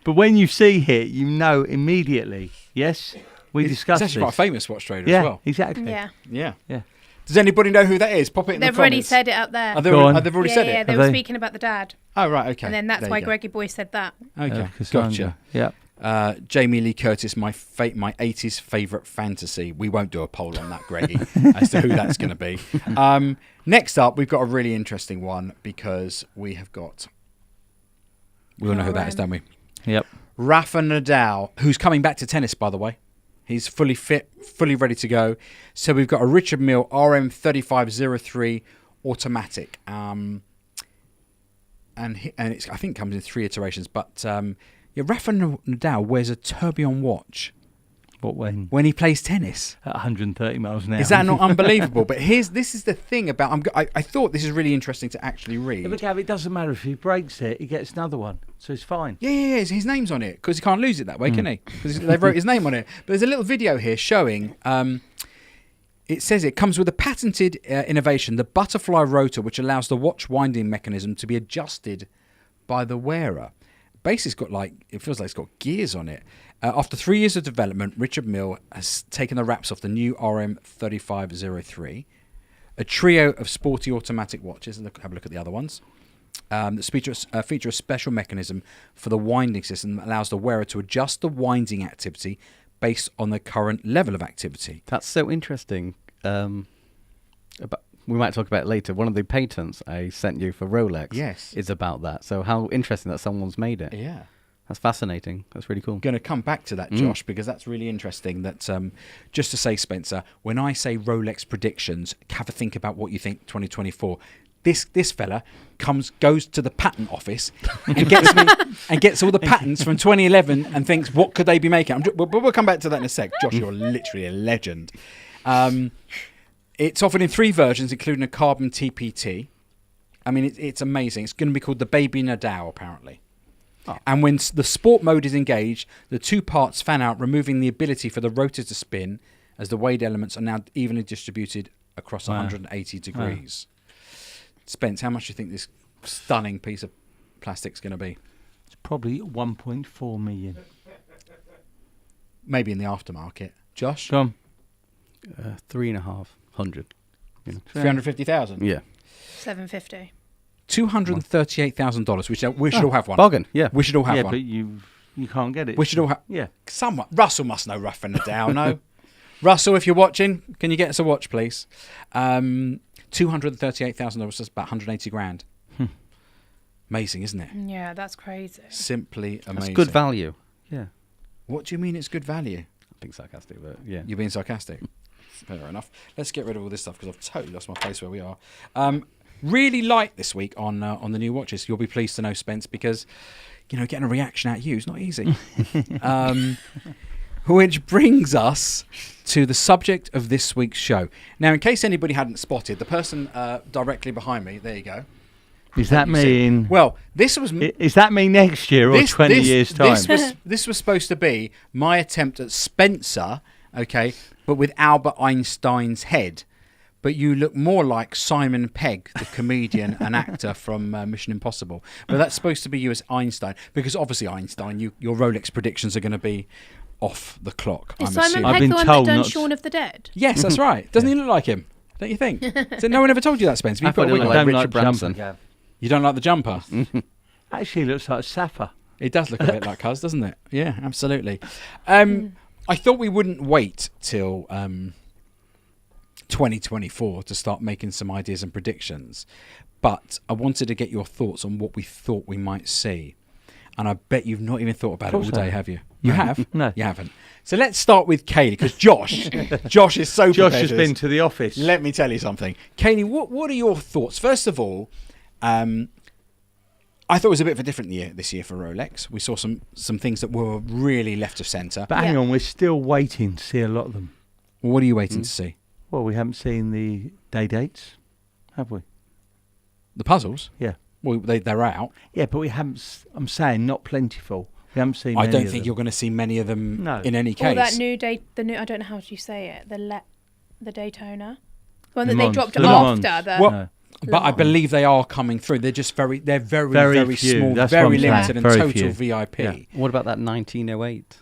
But when you see it, you know immediately. Yes. We discussed He's actually this. quite a famous watch trader Yeah, as well. exactly. Yeah. Yeah. Does anybody know who that is? Pop it in the comments. They've already said it up there. They've already said it? Yeah, they Have were they? speaking about the dad. Oh, right, okay. And then that's There why you go. Greggy Boy said that. Okay, Cassandra. gotcha. Yeah. Jamie Lee Curtis, my 80s favourite fantasy. We won't do a poll on that, Greggy, as to who that's going to be. Next up, we've got a really interesting one because we all know who that is, don't we? Yep. Rafa Nadal, who's coming back to tennis, by the way. He's fully fit, fully ready to go. So we've got a Richard Mille RM3503 automatic. And it's, I think, comes in 3 iterations. But Rafa Nadal wears a tourbillon watch. What when? When he plays tennis. At 130 miles an hour. Is that not unbelievable? But this is the thing about... I thought this is really interesting to actually read. Yeah, but Gav, it doesn't matter if he breaks it, he gets another one. So it's fine. Yeah. His name's on it because he can't lose it that way, can he? Because they wrote his name on it. But there's a little video here showing... it says it comes with a patented innovation, the butterfly rotor, which allows the watch winding mechanism to be adjusted by the wearer. Basically, it feels like it's got gears on it. After 3 years of development, Richard Mille has taken the wraps off the new RM3503, a trio of sporty automatic watches, and have a look at the other ones. That feature a special mechanism for the winding system that allows the wearer to adjust the winding activity based on the current level of activity. That's so interesting. We might talk about it later. One of the patents I sent you for Rolex is about that. So how interesting that someone's made it. Yeah. That's fascinating. That's really cool. Going to come back to that, Josh, because that's really interesting. That just to say, Spencer, when I say Rolex predictions, have a think about what you think 2024. This fella goes to the patent office and gets all the patents from 2011 and thinks, what could they be making? We'll come back to that in a sec. Josh, you're literally a legend. It's offered in 3 versions, including a carbon TPT. I mean, it's amazing. It's going to be called the Baby Nadal, apparently. Oh. And when the sport mode is engaged, the 2 parts fan out, removing the ability for the rotor to spin, as the weight elements are now evenly distributed across 180 degrees. Spence, how much do you think this stunning piece of plastic's going to be? It's probably 1.4 million. Maybe in the aftermarket. Josh? Come. 3,500. 350,000? Yeah. 750. $238,000. We should all have one. Bargain, yeah. We should all have Yeah, one. but you can't get it. We should all have... Yeah. Someone. Russell must know Rough and Nadal, no? Russell, if you're watching, can you get us a watch, please? $238,000, that's about 180 grand. Amazing, isn't it? Yeah, that's crazy. Simply amazing. That's good value. Yeah. What do you mean it's good value? I'm being sarcastic, but yeah. You're being sarcastic. Fair enough. Let's get rid of all this stuff because I've totally lost my place where we are. Really light this week on the new watches. You'll be pleased to know, Spence, because getting a reaction out of you is not easy. Which brings us to the subject of this week's show. Now, in case anybody hadn't spotted, the person directly behind me, there you go. Is that me? Well, this was... Is that me next year or 20 years' time? This was supposed to be my attempt at Spencer, okay, but with Albert Einstein's head. But you look more like Simon Pegg, the comedian and actor from Mission Impossible. But that's supposed to be you as Einstein, because obviously Einstein, your Rolex predictions are going to be off the clock. Is I'm Simon assuming. I've Pegg been the one told that done not Shaun of the Dead? Yes, that's right. Doesn't he look like him? Don't you think? So no one ever told you that, Spence? Have you I put a wig thought on? he I looked don't like like Richard the Branson. jumper. You don't like the jumper? Actually, it looks like Safa. It does look a bit like Cuz, doesn't it? Yeah, absolutely. I thought we wouldn't wait till 2024 to start making some ideas and predictions, but I wanted to get your thoughts on what we thought we might see. And I bet you've not even thought about it all day, have you? You have? No. You haven't. So let's start with Kaylee, because Josh is so Josh prepared has been to the office. Let me tell you something. Kaylee, what are your thoughts? First of all, I thought it was a bit of a different year this year for Rolex. We saw some things that were really left of centre. But hang on, we're still waiting to see a lot of them. Well, what are you waiting to see? Well, we haven't seen the day dates, have we? The puzzles? Yeah. Well, they're out. Yeah, but we haven't. I'm saying not plentiful. We haven't seen. I many don't of think them. you're going to see many of them No. in any Or case. that new I don't know how you say it. The Daytona, the one that Le they Mans. dropped Le Mans. after the. Well, No. but I believe they are coming through. They're just very Very few. small, That's very what I'm saying. limited, and Very total few. VIP. Yeah. What about that 1908?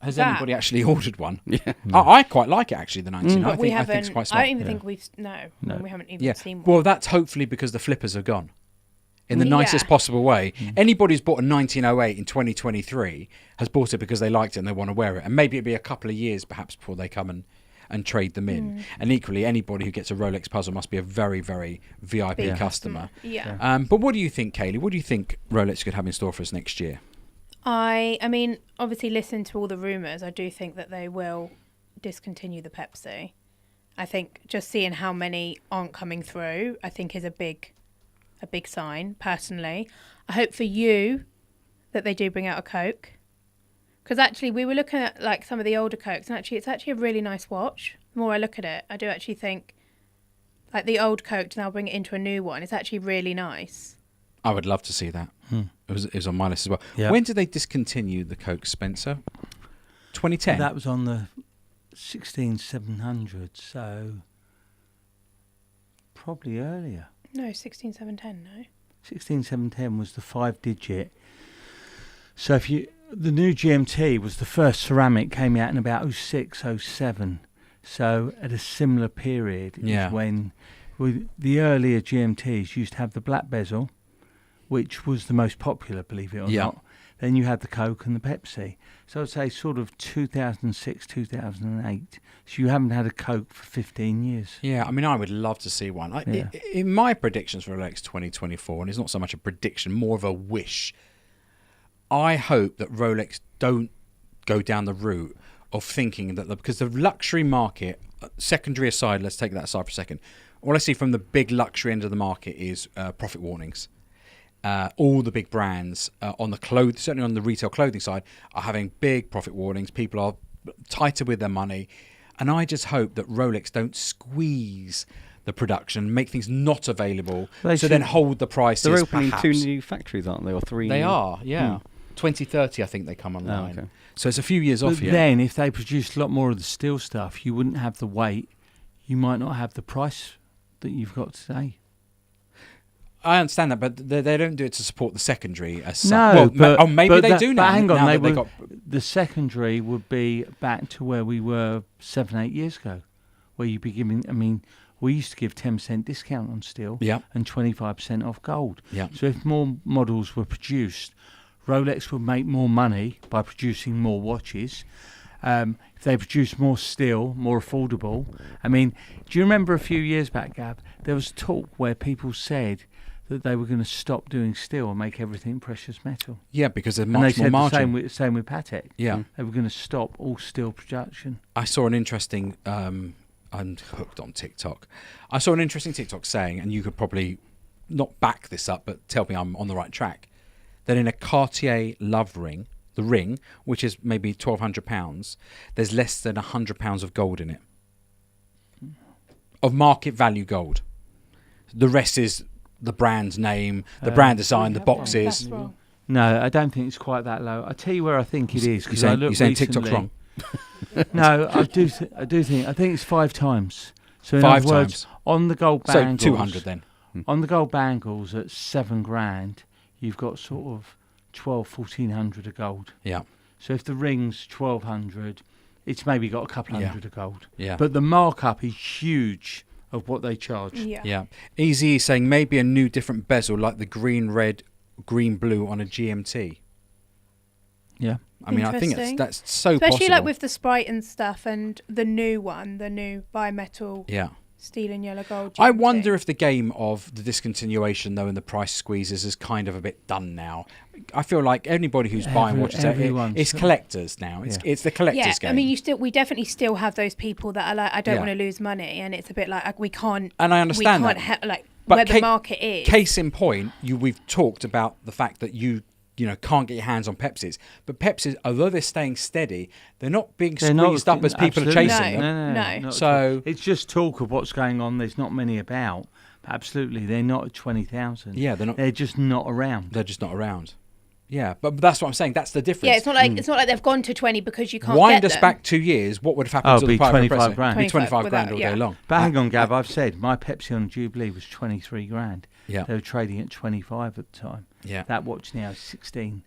Has That. anybody actually ordered one? Yeah. I quite like it actually. The 19. But we I think haven't. it's quite I smart. don't even Yeah. think we've we haven't even seen one. Well, that's hopefully because the flippers are gone. In the Yeah. nicest possible way. Anybody who's bought a 1908 in 2023 has bought it because they liked it and they want to wear it. And maybe it'll be a couple of years perhaps before they come and trade them in. And equally, anybody who gets a Rolex puzzle must be a very, very VIP Big customer. Yeah. But what do you think, Kaylee? What do you think Rolex could have in store for us next year? I mean, obviously, listening to all the rumours, I do think that they will discontinue the Pepsi. I think just seeing how many aren't coming through, I think is a big sign, personally. I hope for you that they do bring out a Coke. Because actually, we were looking at like some of the older Cokes, and actually, it's actually a really nice watch. The more I look at it, I do actually think like the old Coke, and they'll bring it into a new one. It's actually really nice. I would love to see that. It was on my list as well. Yeah. When did they discontinue the Coke, Spencer? 2010? That was on the 16700, so probably earlier. No, 16710, no. 16710 was the 5-digit. So the new GMT was the first ceramic, came out in about 06, 07. So at a similar period Yeah. is when the earlier GMTs used to have the black bezel, which was the most popular, believe it or Yeah. not. Then you had the Coke and the Pepsi. So I'd say sort of 2006, 2008. So you haven't had a Coke for 15 years. Yeah, I mean, I would love to see one. Yeah. In my predictions for Rolex 2024, and it's not so much a prediction, more of a wish, I hope that Rolex don't go down the route of thinking that because the luxury market, secondary aside, let's take that aside for a second. All I see from the big luxury end of the market is profit warnings. All the big brands on the certainly on the retail clothing side, are having big profit warnings. People are tighter with their money, and I just hope that Rolex don't squeeze the production, make things not available, then hold the prices. They're opening perhaps. 2 new factories, aren't they, or 3? They new? are, yeah. 2030, I think they come online. okay. So it's a few years off But yet. then if they produced a lot more of the steel stuff, you wouldn't have the weight. You might not have the price that you've got today. I understand that, but they don't do it to support the secondary as such. No, well, maybe they do now. But hang on, now that they got the secondary would be back to where we were 7-8 years ago, where you'd be giving. I mean, we used to give 10% discount on steel, Yeah. and 25% off gold. Yeah. So if more models were produced, Rolex would make more money by producing more watches. If they produce more steel, more affordable. I mean, do you remember a few years back, Gab? There was talk where people said that they were going to stop doing steel and make everything precious metal. Yeah, because there's And they much more said margin. the same with Patek. Yeah. They were going to stop all steel production. I saw an interesting. I'm hooked on TikTok. I saw an interesting TikTok saying, and you could probably not back this up, but tell me I'm on the right track. That in a Cartier Love ring, the ring, which is maybe £1,200, there's less than £100 of gold in it, of market value gold. The rest is the brand name, the brand design, the boxes. That's wrong. No, I don't think it's quite that low. I tell you where I think it is, because I You're looked saying recently. TikTok's wrong? No, I do think it's 5 times. So in 5 other words, times. on the gold So bangles, 200 then. on the gold bangles at $7,000, you've got sort of 1,200-1,400 of gold. Yeah. So if the ring's 1,200, it's maybe got a couple Yeah. hundred of gold. Yeah. But the markup is huge of what they charge. Yeah. Yeah. Easy is saying maybe a new different bezel like the green, red, green, blue on a GMT. Yeah. I mean, I think Interesting. that's so Especially possible. like with the Sprite and stuff, and the new bimetal Yeah. steel and yellow gold. I GMT. wonder if the game of the discontinuation, though, and the price squeezes is kind of a bit done now. I feel like anybody who's buying watches, everyone's- it's collectors now. It's the collector's Yeah, game. I mean, we definitely still have those people that are like, I don't Yeah. want to lose money, and it's a bit like we can't. And I understand we that. can't like But where the market is. Case in point, we've talked about the fact that you can't get your hands on Pepsis, but Pepsis, although they're staying steady, they're not being They're not- squeezed up as people are absolutely. chasing No. them. No. not at So- all. It's just talk of what's going on. There's not many about. But absolutely, they're not at 20,000. Yeah, they're not. They're just not around. They're just not around. Yeah, but that's what I'm saying. That's the difference. Yeah, it's not like they've gone to 20 because you can't Wind get us them. back 2 years. What would have happened Oh, to it'd the be private 25 presser? grand. It'd be 25 grand all without- day yeah. long. But hang on, Gav, I've said my Pepsi on Jubilee was 23 grand. Yeah. They were trading at 25 at the time. Yeah. That watch now is 16.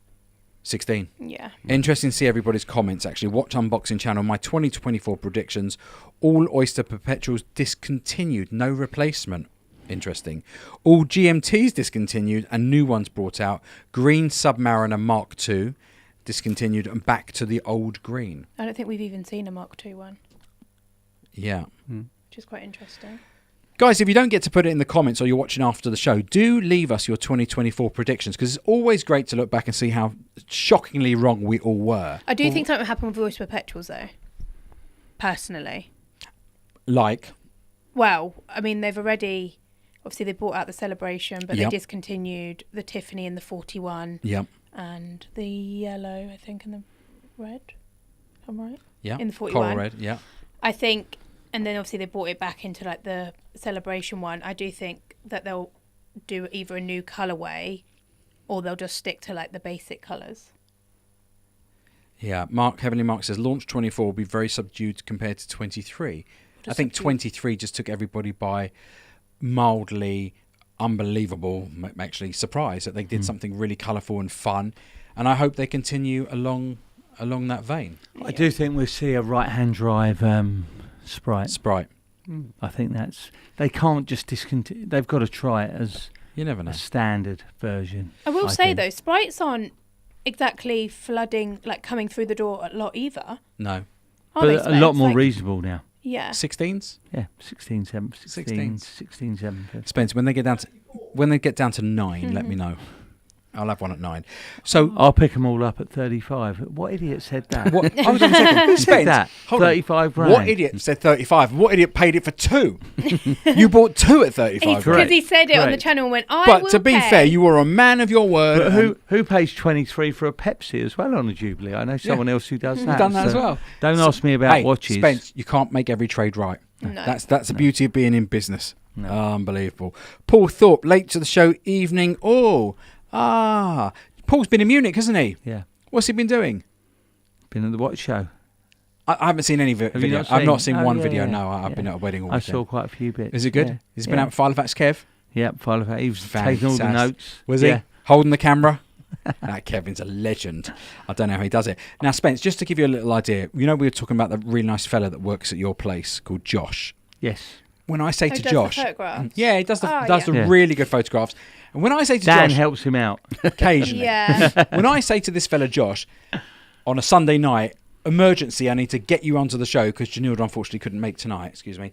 16. Yeah. Interesting to see everybody's comments, actually. Watch unboxing channel. My 2024 predictions. All Oyster Perpetuals discontinued. No replacement. Interesting. All GMTs discontinued and new ones brought out. Green Submariner Mark II discontinued and back to the old green. I don't think we've even seen a Mark II one, Yeah. which is quite interesting. Guys, if you don't get to put it in the comments or you're watching after the show, do leave us your 2024 predictions, because it's always great to look back and see how shockingly wrong we all were. I do think something happened with Voice Perpetuals, though, personally. Like, Well, I mean, they've already... Obviously, they brought out the Celebration, but Yep. they discontinued the Tiffany and the 41 yeah, and the yellow, I think, and the red. If I'm right? yeah. In the 41. Coral red, yeah. I think... And then, obviously, they brought it back into, like, the Celebration one. I do think that they'll do either a new colourway or they'll just stick to, like, the basic colours. Yeah, Heavenly Mark says launch 24 will be very subdued compared to 23. I think 23 just took everybody by mildly unbelievable, actually surprise that they did something really colourful and fun, and I hope they continue along that vein. I do think we'll see a right-hand drive Sprite. I think they can't just discontinue. They've got to try it as you never know a standard version. I will say though, Sprites aren't exactly flooding, like coming through the door a lot either. No, but a lot more reasonable now. Yeah. 16s. Yeah, 16, 7. Spence, when they get down to 9, let me know. I'll have one at 9. So I'll pick them all up at 35. What idiot said that? What? Hold on a second. Who said that? Hold on. 35 grand. What idiot said 35? What idiot paid it for 2? You bought 2 at 35. Because he said it on the channel and went, But to be fair, you were a man of your word. But who pays 23 for a Pepsi as well on a Jubilee? I know someone else who does that. You've done that as well. Don't ask me about watches. Spence, you can't make every trade right. No. That's the beauty of being in business. No. Unbelievable. Paul Thorpe, late to the show evening. Paul's been in Munich, hasn't he? Yeah. What's he been doing? Been at the watch show. I haven't seen any video. I've not seen one video. No, I've been at a wedding all I weekend. saw quite a few bits. Is it good? Yeah. Has he been out with Filofax Kev? Yeah, Filofax. He was taking all the notes. Was he? Holding the camera? Kevin's a legend. I don't know how he does it. Now, Spence, just to give you a little idea, we were talking about the really nice fella that works at your place called Josh. Yes. When I say to does Josh, the photographs? Yeah, he does the really good photographs. And when I say to Dan Josh, helps him out occasionally. Yeah. When I say to this fella Josh, on a Sunday night, emergency, I need to get you onto the show because Janilda unfortunately couldn't make tonight. Excuse me.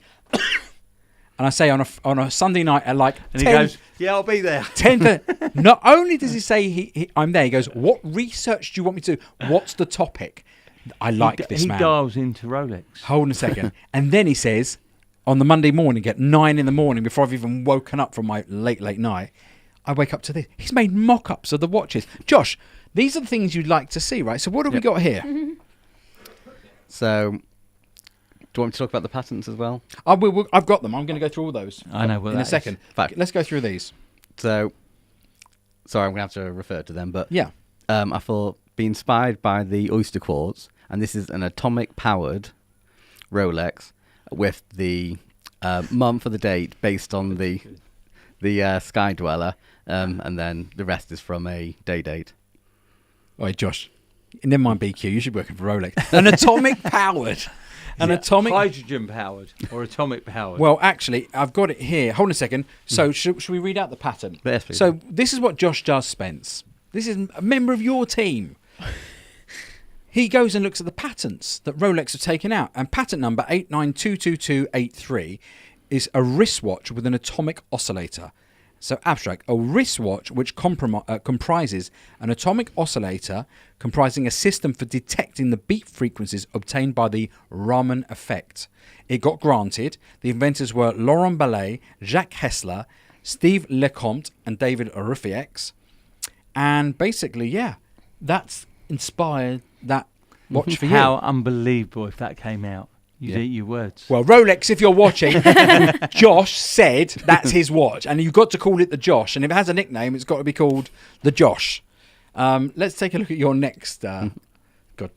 And I say on a Sunday night at like and 10, he goes, "Yeah, I'll be there." 10. Not only does he say I'm there, he goes, "What research do you want me to do? What's the topic?" I like this man. He dials into Rolex. Hold on a second, and then he says, on the Monday morning at 9 a.m, before I've even woken up from my late night, I wake up to this. He's made mock-ups of the watches. Josh, these are the things you'd like to see, right? So what have we got here? So, do you want me to talk about the patents as well? I've got them. I'm going to go through all those. I know what in that a second. Let's go through these. So, sorry, I'm going to have to refer to them, but yeah, I thought, be inspired by the Oyster Quartz, and this is an atomic-powered Rolex with the month of the date based on the Sky Dweller, and then the rest is from a day date. All right, Josh, never mind BQ, you should be working for Rolex. An atomic-powered. Hydrogen powered or atomic powered. Well, actually, I've got it here. Hold on a second. So, should we read out the pattern? Yes, please. So, this is what Josh does, Spence. This is a member of your team. He goes and looks at the patents that Rolex have taken out. And patent number 8922283 is a wristwatch with an atomic oscillator. So, abstract, a wristwatch which comprises an atomic oscillator comprising a system for detecting the beat frequencies obtained by the Raman effect. It got granted. The inventors were Laurent Ballet, Jacques Hessler, Steve Lecomte, and David Ruffieux. And basically, yeah, that's inspired that watch for you. How unbelievable if that came out. You'd eat your words. Well, Rolex, if you're watching, Josh said that's his watch. And you've got to call it the Josh. And if it has a nickname, it's got to be called the Josh. Let's take a look at your next. God,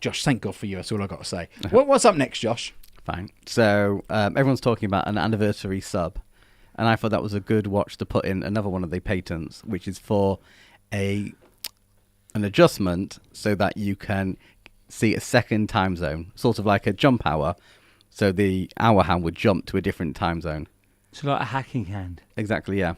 Josh, thank God for you. That's all I've got to say. What's up next, Josh? Fine. So, everyone's talking about an anniversary sub. And I thought that was a good watch to put in another one of the patents, which is for an adjustment so that you can see a second time zone, sort of like a jump hour. So the hour hand would jump to a different time zone. So like a hacking hand. Exactly, yeah.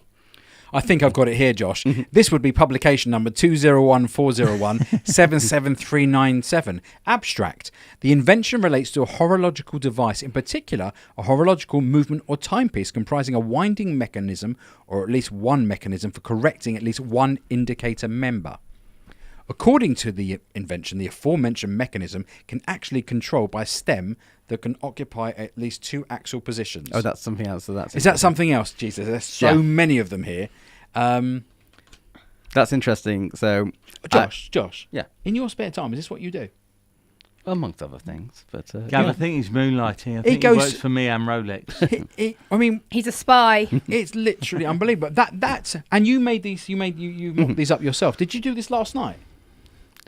I think I've got it here, Josh. This would be publication number 201401-77397. Abstract. The invention relates to a horological device, in particular, a horological movement or timepiece comprising a winding mechanism, or at least one mechanism for correcting at least one indicator member. According to the invention, the aforementioned mechanism can actually control by stem that can occupy at least 2 axle positions. Oh, that's something else. So Is that something else? Jesus, there's so many of them here. That's interesting. So, Josh, yeah, in your spare time, is this what you do? Amongst other things, but I think he's moonlighting. I think he works for me and Rolex. I mean, he's a spy. It's literally unbelievable. That's and you made these. You mocked these up yourself. Did you do this last night?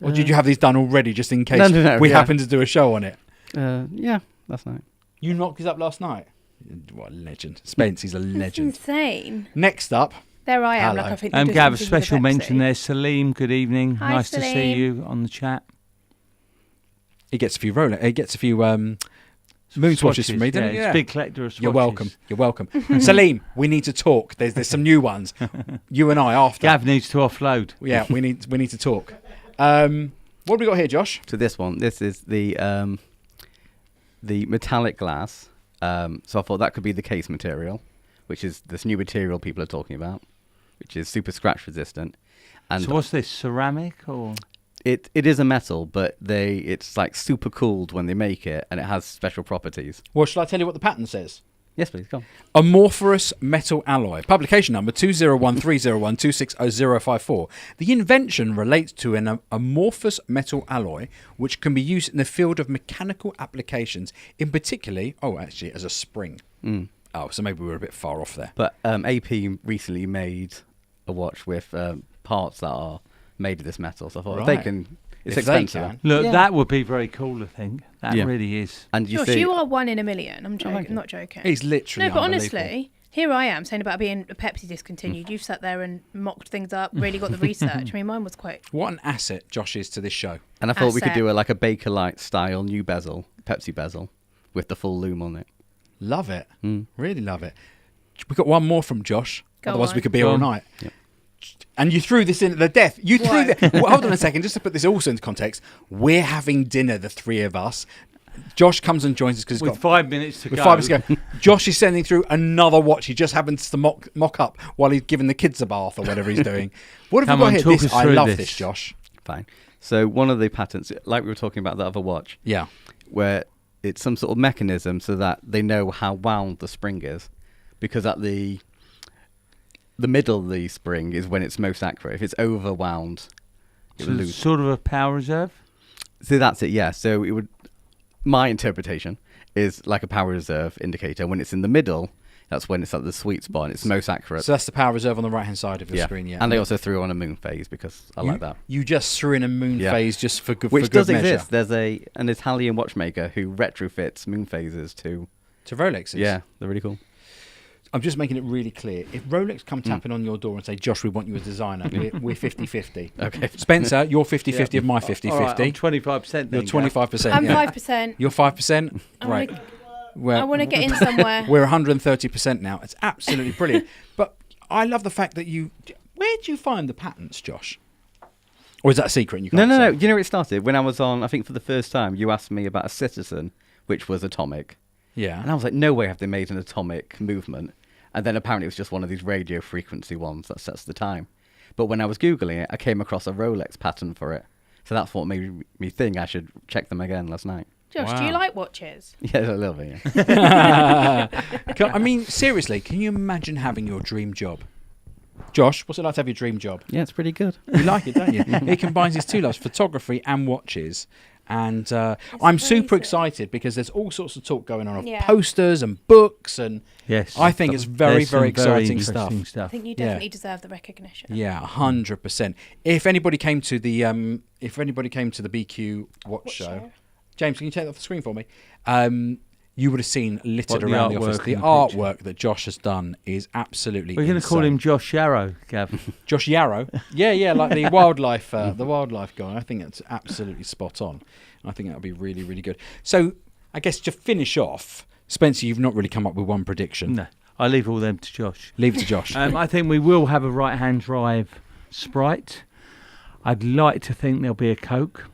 Or did you have these done already, just in case we happen to do a show on it? Yeah, last night. You knocked these up last night? What a legend. Spence, he's a legend. That's insane. Next up. There I am. Hello. Like I think Gav, a special mention there. Salim, good evening. Hi, nice Salim. to see you on the chat. He gets a few Rolex. He gets a few Moon swatches for me, didn't yeah, you? It's a big collector of swatches. You're welcome. You're welcome. Salim, we need to talk. There's some new ones. You and I after. Gav needs to offload. Yeah, we need to talk. What have we got here, Josh? So this is the metallic glass. So I thought that could be the case material, which is this new material people are talking about, which is super scratch resistant. And so what's this, ceramic or? It is a metal, but it's like super cooled when they make it, and it has special properties. Well, shall I tell you what the patent says? Yes, please, go on. Amorphous metal alloy. Publication number 2013012600054. The invention relates to an amorphous metal alloy which can be used in the field of mechanical applications, in particular, as a spring. Oh, so maybe we're a bit far off there. But AP recently made a watch with parts that are made of this metal, so I thought if they can, it's expensive. Look, that would be very cool, I think. That really is. And Josh, you are 1 in a million. I'm joking. I'm not joking. He's literally No, but honestly, here I am saying about being a Pepsi discontinued. You've sat there and mocked things up, really got the research. I mean, mine was quite... What an asset Josh is to this show. And I thought we could do a Bakelite style new bezel, Pepsi bezel, with the full loom on it. Love it. Really love it. We've got one more from Josh. Otherwise we could be Go all on. night. Yep. And you threw this in at the death. You threw well, hold on a second, just to put this also into context. We're having dinner, the three of us. Josh comes and joins us because with 5 minutes to go. 5 minutes to go. Josh is sending through another watch. He just happens to mock up while he's giving the kids a bath or whatever he's doing. What have we got here? I love this, Josh. Fine. So one of the patents, like we were talking about the other watch, where it's some sort of mechanism so that they know how wound the spring is, because at the middle of the spring is when it's most accurate. If it's overwound, it will lose. Sort of a power reserve? So that's it, yeah. So it would. My interpretation is like a power reserve indicator. When it's in the middle, that's when it's at the sweet spot and it's most accurate. So that's the power reserve on the right-hand side of your screen, yeah. And they also threw on a moon phase because I like that. You just threw in a moon phase just for good Which for good does measure. exist. There's an Italian watchmaker who retrofits moon phases to Rolexes. Yeah, they're really cool. I'm just making it really clear. If Rolex come tapping on your door and say, Josh, we want you as designer, we're 50-50. Okay. Spencer, you're 50-50 of my 50-50. All right, I'm 25%. You're 25%. I'm 5%. You're 5%? Right. I want to get in somewhere. We're 130% now. It's absolutely brilliant. But I love the fact that where do you find the patents, Josh? Or is that a secret? And you can't No. say? You know where it started? When I was on, I think for the first time, you asked me about a Citizen, which was atomic. Yeah. And I was like, no way have they made an atomic movement. And then apparently it was just one of these radio frequency ones that sets the time. But when I was Googling it, I came across a Rolex patent for it. So that's what made me think I should check them again last night. Josh, do you like watches? Yeah, a little bit, yeah. I mean, seriously, can you imagine having your dream job? Josh, what's it like to have your dream job? Yeah, it's pretty good. You like it, don't you? It combines his two loves, photography and watches. And I'm super excited because there's all sorts of talk going on of posters and books, and I think it's very, very exciting stuff. I think you definitely deserve the recognition. Yeah, 100%. If anybody came to the BQ Watch Show, James, can you take that off the screen for me? You would have seen littered around the office. The artwork that Josh has done is absolutely We're going to call him Josh Yarrow, Gav. Josh Yarrow? Yeah, like the wildlife guy. I think that's absolutely spot on. I think that would be really, really good. So, I guess to finish off, Spencer, you've not really come up with one prediction. No, I leave all them to Josh. Leave it to Josh. I think we will have a right-hand drive Sprite. I'd like to think there'll be a Coke.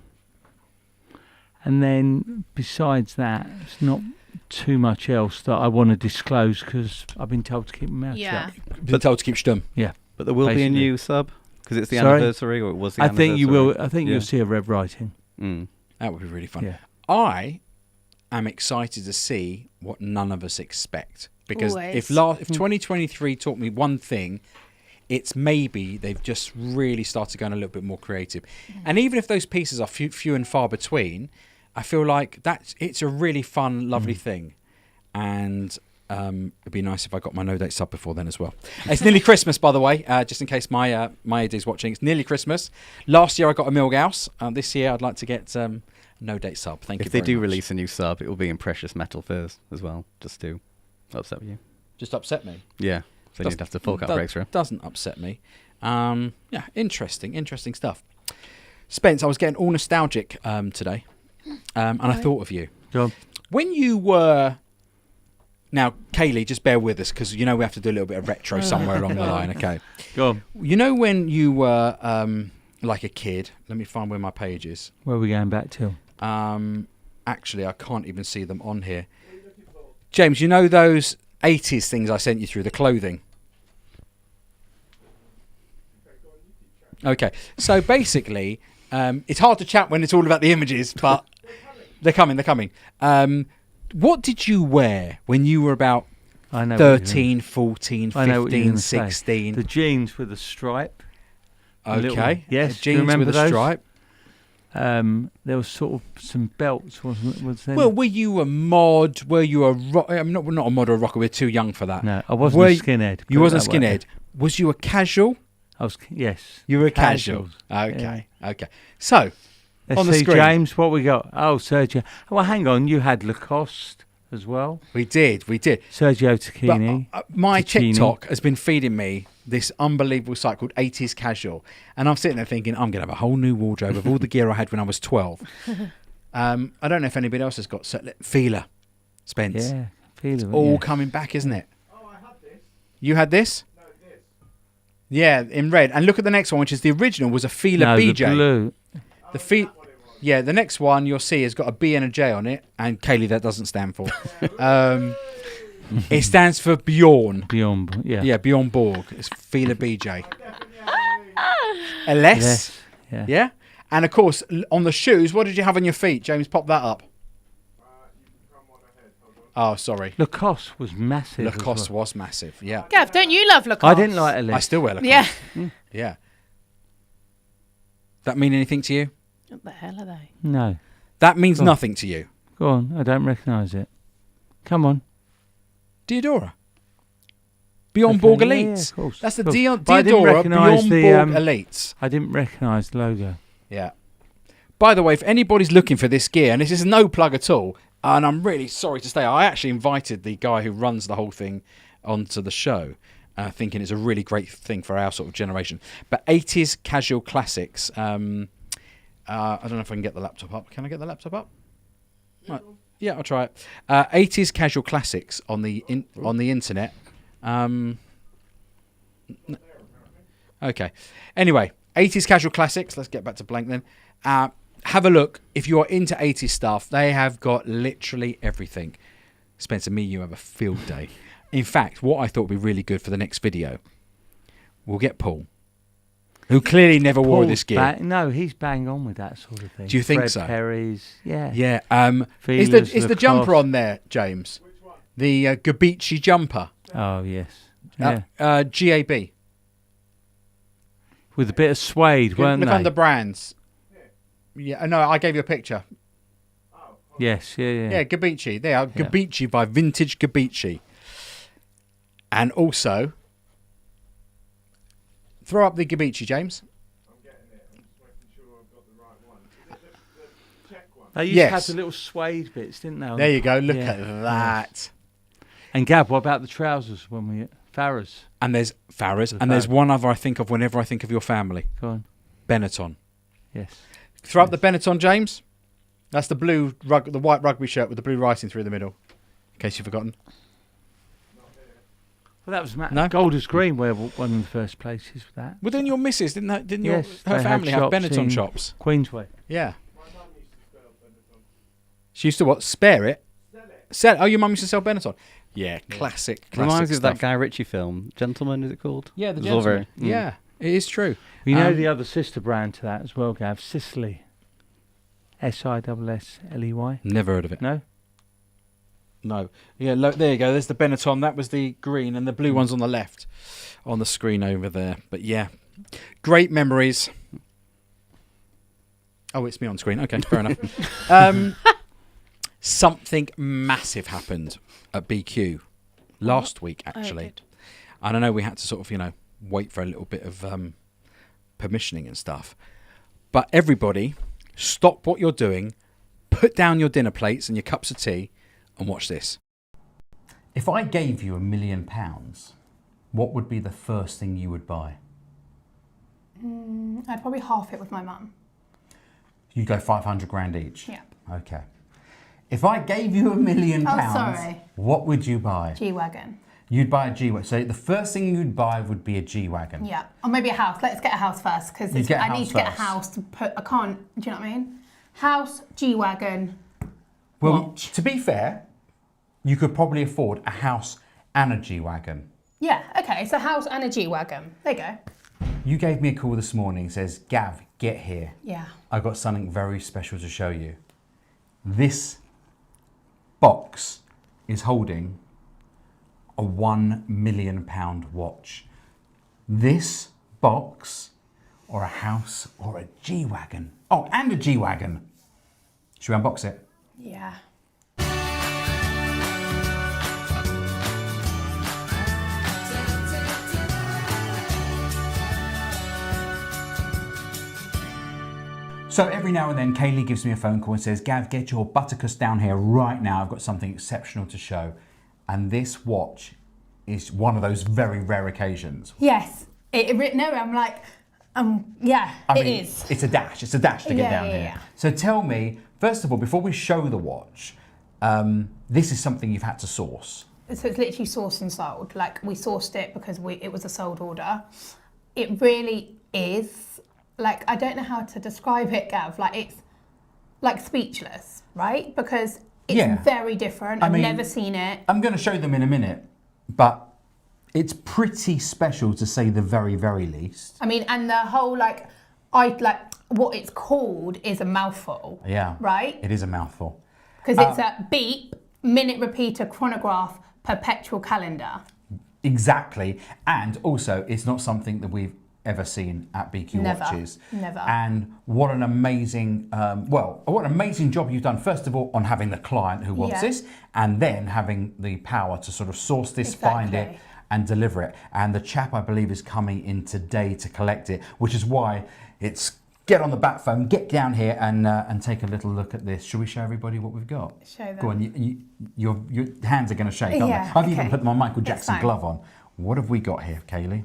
And then, besides that, it's not too much else that I want to disclose because I've been told to keep my mouth shut. Been told to keep stum. Yeah. But there will be a new sub because it's the anniversary, or it was the anniversary. Think you will. I think you'll see a red writing. That would be really fun. Yeah. I am excited to see what none of us expect because if 2023 taught me one thing, it's maybe they've just really started going a little bit more creative. And even if those pieces are few and far between, I feel like it's a really fun, lovely thing. And it'd be nice if I got my no date sub before then as well. It's nearly Christmas, by the way, just in case my AD is watching. It's nearly Christmas. Last year I got a Milgauss. This year I'd like to get no date sub. Thank you very much. If they do release a new sub, it will be in precious metal furs as well, just to upset you. Just upset me? Yeah. So you'd have to fork out for extra. Doesn't upset me. Interesting stuff. Spence, I was getting all nostalgic today, and I thought of you. Go on. When you were... Now, Kaylee, just bear with us because we have to do a little bit of retro somewhere along the line, okay? Go on. You know when you were like a kid... Let me find where my page is. Where are we going back to? Actually, I can't even see them on here. James, you know those 80s things I sent you through, the clothing? Okay, so basically, it's hard to chat when it's all about the images, but they're coming. What did you wear when you were about 13, 14, 15, 16? The jeans with a stripe. Okay, yes, jeans with a those? stripe. There was sort of some belts, wasn't there? Well, were you a mod? Were you a rock? I'm not a mod or a rocker. We're too young for that. No, I wasn't a skinhead. You wasn't a skinhead. Was you a casual? I was. Yes. You were a casual. Okay. Yeah. Okay. So, let's on the see, screen, James, what we got? Oh, Sergio. Well, hang on. You had Lacoste as well. We did. Sergio Tacchini. But, my TikTok has been feeding me this unbelievable site called 80s Casual. And I'm sitting there thinking, I'm going to have a whole new wardrobe of all the gear I had when I was 12. I don't know if anybody else has got... Feeler, Spence. Yeah, Feeler. It's all coming back, isn't it? Oh, I had this. You had this? No, this. Yeah, in red. And look at the next one, which is the original, was a Feeler BJ. The blue. Yeah, the next one you'll see has got a B and a J on it. And Kaylee, that doesn't stand for. It stands for Bjorn. Bjorn, yeah. Yeah, Bjorn Borg. It's Feeler BJ. LS. Yeah. And of course, on the shoes, what did you have on your feet? James, pop that up. Oh, sorry. Lacoste was massive. Lacoste was massive, yeah. Gav, don't you love Lacoste? I didn't like LS. I still wear Lacoste. Yeah. Yeah. That mean anything to you? What the hell are they? No. That means nothing to you. Go on, I don't recognise it. Come on. Diodora. Beyond Borg Elites. Yeah, of course. That's the But Diodora Beyond Borg Elites. I didn't recognise the logo. Yeah. By the way, if anybody's looking for this gear, and this is no plug at all, and I'm really sorry to say, I actually invited the guy who runs the whole thing onto the show, thinking it's a really great thing for our sort of generation. But 80s Casual Classics. I don't know if I can get the laptop up. Can I get the laptop up? Right. Yeah, I'll try it. 80s Casual Classics on the internet. Okay. Anyway, 80s Casual Classics. Let's get back to blank then. Have a look. If you are into 80s stuff, they have got literally everything. Spencer, me, you have a field day. In fact, what I thought would be really good for the next video, we'll get Paul, who clearly never wore this gear. No, he's bang on with that sort of thing. Do you think Fred so? Perry's, yeah. Yeah. Feelers, is the jumper on there, James? Which one? The Gabici jumper. Oh, yes. Yeah. GAB. With a bit of suede, weren't they? Look under brands. Yeah, no, I gave you a picture. Yes, yeah. Yeah, Gabici. They are Gabici by Vintage Gabici. And also, throw up the Gabici, James. I'm getting it. I'm just making sure I've got the right one. Is it the check one? They used to have the little suede bits, didn't they? There you go. Look at that. And Gab, what about the trousers when we Farrah's? And there's Farrah's. And there's one other I think of whenever I think of your family. Go on. Benetton. Yes. Throw up the Benetton, James. That's the blue the white rugby shirt with the blue writing through the middle. In case you've forgotten. Well, that was Golders Green were one of the first places for that. Well, then your missus didn't her Yes, her they family had have shops Benetton in shops? Queensway. Yeah. My mum used to sell Benetton. She used to what? Spare it? Sell it. Sell. Oh, your mum used to sell Benetton. Yeah, classic. Reminds me of stuff. that Guy Ritchie film, Gentleman, is it called? Yeah, the It's all Gentleman. very- Yeah, it is true. You know the other sister brand to that as well, Gav? Sicily. Sissley. Never heard of it. No? No. Yeah, there you go. There's the Benetton. That was the green, and the blue one's on the left, on the screen over there. But yeah, great memories. Oh, it's me on screen. Okay, fair enough. Something massive happened at BQ last week, actually. And I know we had to sort of, wait for a little bit of permissioning and stuff. But everybody, stop what you're doing, put down your dinner plates and your cups of tea, and watch this. If I gave you £1 million, what would be the first thing you would buy? I'd probably half it with my mum. You'd go 500 grand each? Yeah. Okay. If I gave you £1 million, sorry. what would you buy? G-Wagon. You'd buy a G-Wagon. So the first thing you'd buy would be a G-Wagon. Yeah. Or maybe a house. Let's get a house first because I need to get a house to put. I can't. Do you know what I mean? House, G-Wagon. Well, watch. to be fair, you could probably afford a house and a G-Wagon. Yeah. Okay. So house and a G-Wagon. There you go. You gave me a call this morning. Says, Gav, get here. Yeah. I've got something very special to show you. This box is holding a £1 million watch. This box, or a house, or a G-Wagon. Oh, and a G-Wagon. Should we unbox it? Yeah. So every now and then, Kaylee gives me a phone call and says, Gav, get your buttercuss down here right now. I've got something exceptional to show. And this watch is one of those very rare occasions. Yes. I'm like, yeah, it is. It's a dash. It's a dash to get down here. Yeah. So tell me, first of all, before we show the watch, this is something you've had to source. So it's literally sourced and sold. Like we sourced it because it was a sold order. It really is. Like, I don't know how to describe it, Gav. Like, it's like speechless, right? Because it's very different. I've never seen it. I'm going to show them in a minute, but it's pretty special to say the very, very least. I mean, and the whole, what it's called is a mouthful. Yeah. Right? It is a mouthful. Because it's a beep, minute repeater, chronograph, perpetual calendar. Exactly. And also, it's not something that we've ever seen at BQ Watches. Never. And what an amazing, what an amazing job you've done, first of all, on having the client who wants this, and then having the power to sort of source this, find it, and deliver it. And the chap, I believe, is coming in today to collect it, which is why it's get on the bat phone, get down here and take a little look at this. Should we show everybody what we've got? Show them. Go on, your hands are going to shake, aren't they? I've even put my Michael Jackson glove on. What have we got here, Kaylee?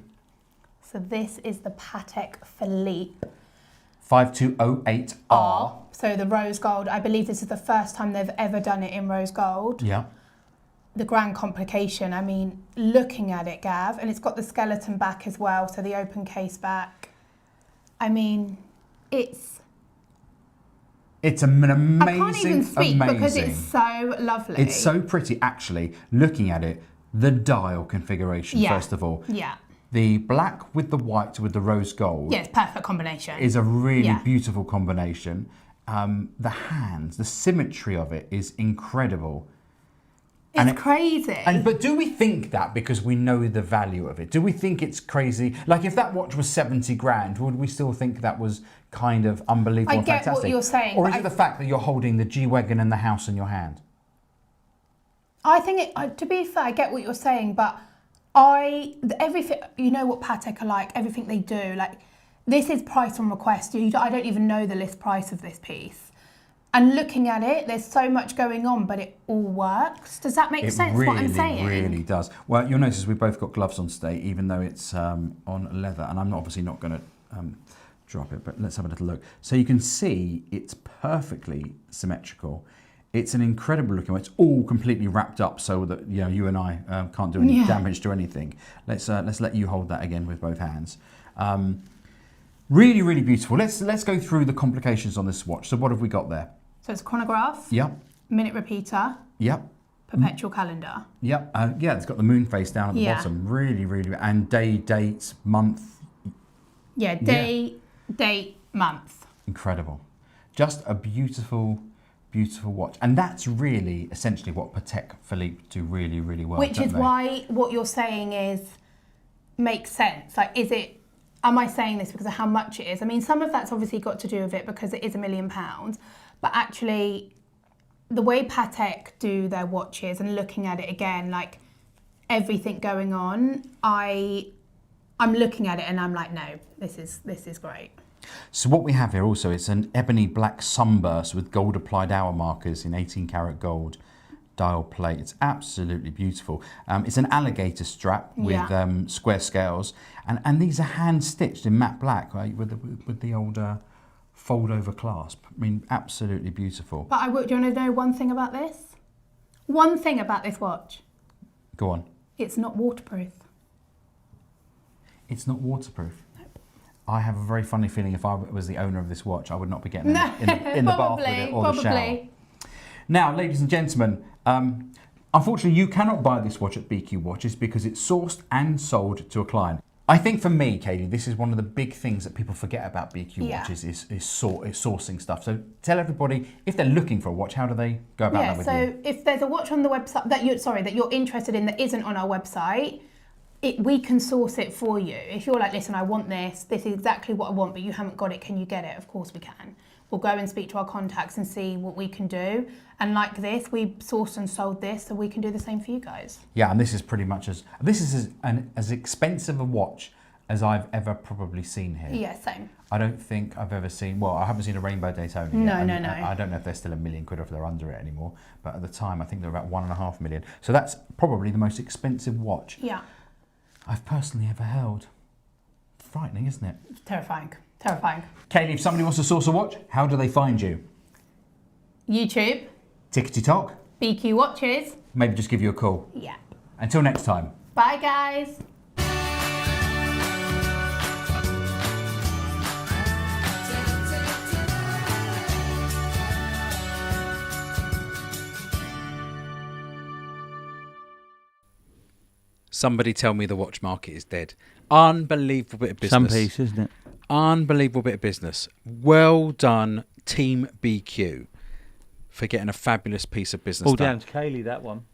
So this is the Patek Philippe 5208R. So the rose gold. I believe this is the first time they've ever done it in rose gold. Yeah. The grand complication. I mean, looking at it, Gav, and it's got the skeleton back as well. So the open case back. I mean, it's an amazing, I can't even speak amazing. Because it's so lovely. It's so pretty, actually. Looking at it, the dial configuration, first of all. Yeah. The black with the white with the rose gold. Yeah, it's perfect combination. Is a really beautiful combination. The hands, the symmetry of it is incredible. It's crazy. But do we think that because we know the value of it? Do we think it's crazy? Like if that watch was 70 grand, would we still think that was kind of unbelievable and fantastic? I get what you're saying. Or is it the fact that you're holding the G-Wagon and the house in your hand? I think to be fair, I get what you're saying, but everything, you know what Patek are like, everything they do, like this is price on request. I don't even know the list price of this piece. And looking at it, there's so much going on, but it all works. Does that make sense, what I'm saying? It really does. Well, you'll notice we've both got gloves on today, even though it's on leather, and I'm obviously not going to drop it, but let's have a little look. So you can see it's perfectly symmetrical. It's an incredible looking one. It's all completely wrapped up so that you and I can't do any damage to anything. Let's let you hold that again with both hands. Really, really beautiful. Let's go through the complications on this watch. So what have we got there? So it's chronograph. Yep. Minute repeater. Yep. Perpetual calendar. Yep. It's got the moon face down at the bottom. Really, really, and day, date, month. Yeah, date, month. Incredible. Just a beautiful watch, and that's really essentially what Patek Philippe do really, really well. Which is why what you're saying makes sense. Like, am I saying this because of how much it is? I mean, some of that's obviously got to do with it because it is £1 million, but actually, the way Patek do their watches and looking at it again, like everything going on, I'm looking at it and I'm like, no, this is great. So what we have here also, it's an ebony black sunburst with gold applied hour markers in 18 karat gold dial plate. It's absolutely beautiful. It's an alligator strap with square scales, and these are hand stitched in matte black, right, with the old fold over clasp. I mean, absolutely beautiful. But do you want to know one thing about this? One thing about this watch. Go on. It's not waterproof. It's not waterproof. I have a very funny feeling if I was the owner of this watch, I would not be getting in the bath with it or the shower. Now, ladies and gentlemen, unfortunately, you cannot buy this watch at BQ Watches because it's sourced and sold to a client. I think for me, Katie, this is one of the big things that people forget about BQ Watches is sourcing stuff. So tell everybody, if they're looking for a watch, how do they go about that with you? So if there's a watch on the website that you're interested in that isn't on our website, we can source it for you. If you're like, listen, I want this is exactly what I want, but you haven't got it, can you get it? Of course we can. We'll go and speak to our contacts and see what we can do. And like this, we sourced and sold this, so we can do the same for you guys. Yeah, and this is pretty much as expensive a watch as I've ever probably seen here. Yeah, same. I don't think I've ever seen, well, I haven't seen a Rainbow Daytona yet. No. I don't know if they're still £1 million or if they're under it anymore, but at the time I think they're about 1.5 million. So that's probably the most expensive watch I've personally ever held. Frightening, isn't it? Terrifying. Kaylee, if somebody wants to source a watch, how do they find you? YouTube. TikTok. BQ Watches. Maybe just give you a call. Yeah. Until next time. Bye, guys. Somebody tell me the watch market is dead. Unbelievable bit of business. Some piece, isn't it? Unbelievable bit of business. Well done, Team BQ, for getting a fabulous piece of business. All down to Kaylee, that one.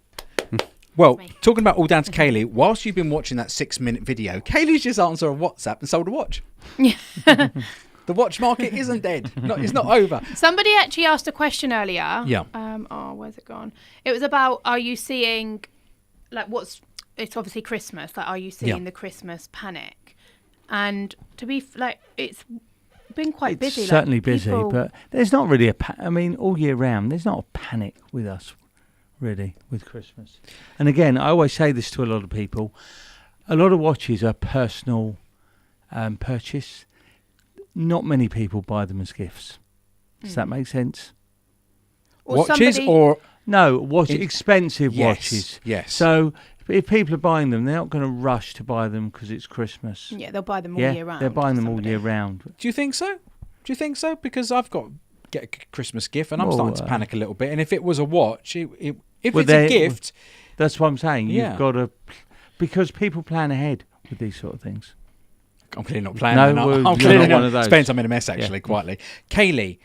Well, talking about all down to Kaylee, whilst you've been watching that 6-minute video, Kaylee's just answered a WhatsApp and sold a watch. Yeah. The watch market isn't dead. It's not over. Somebody actually asked a question earlier. Yeah. Where's it gone? It was about, are you seeing, it's obviously Christmas. Are you seeing the Christmas panic? And to be it's been quite busy. It's certainly busy, but there's not really all year round, there's not a panic with us, really, with Christmas. And again, I always say this to a lot of people. A lot of watches are personal purchase. Not many people buy them as gifts. Does that make sense? Or watches or... No, expensive watches. Yes. So... if people are buying them, they're not going to rush to buy them because it's Christmas. Yeah, they'll buy them all year round. They're buying them all year round. Do you think so? Because I've got to get a Christmas gift and I'm starting to panic a little bit. And if it was a watch, if it's a gift... That's what I'm saying. You've got to... Because people plan ahead with these sort of things. I'm clearly not planning. No, I'm clearly not one of those. Spence, I'm in a mess, actually, quietly. Kaylee,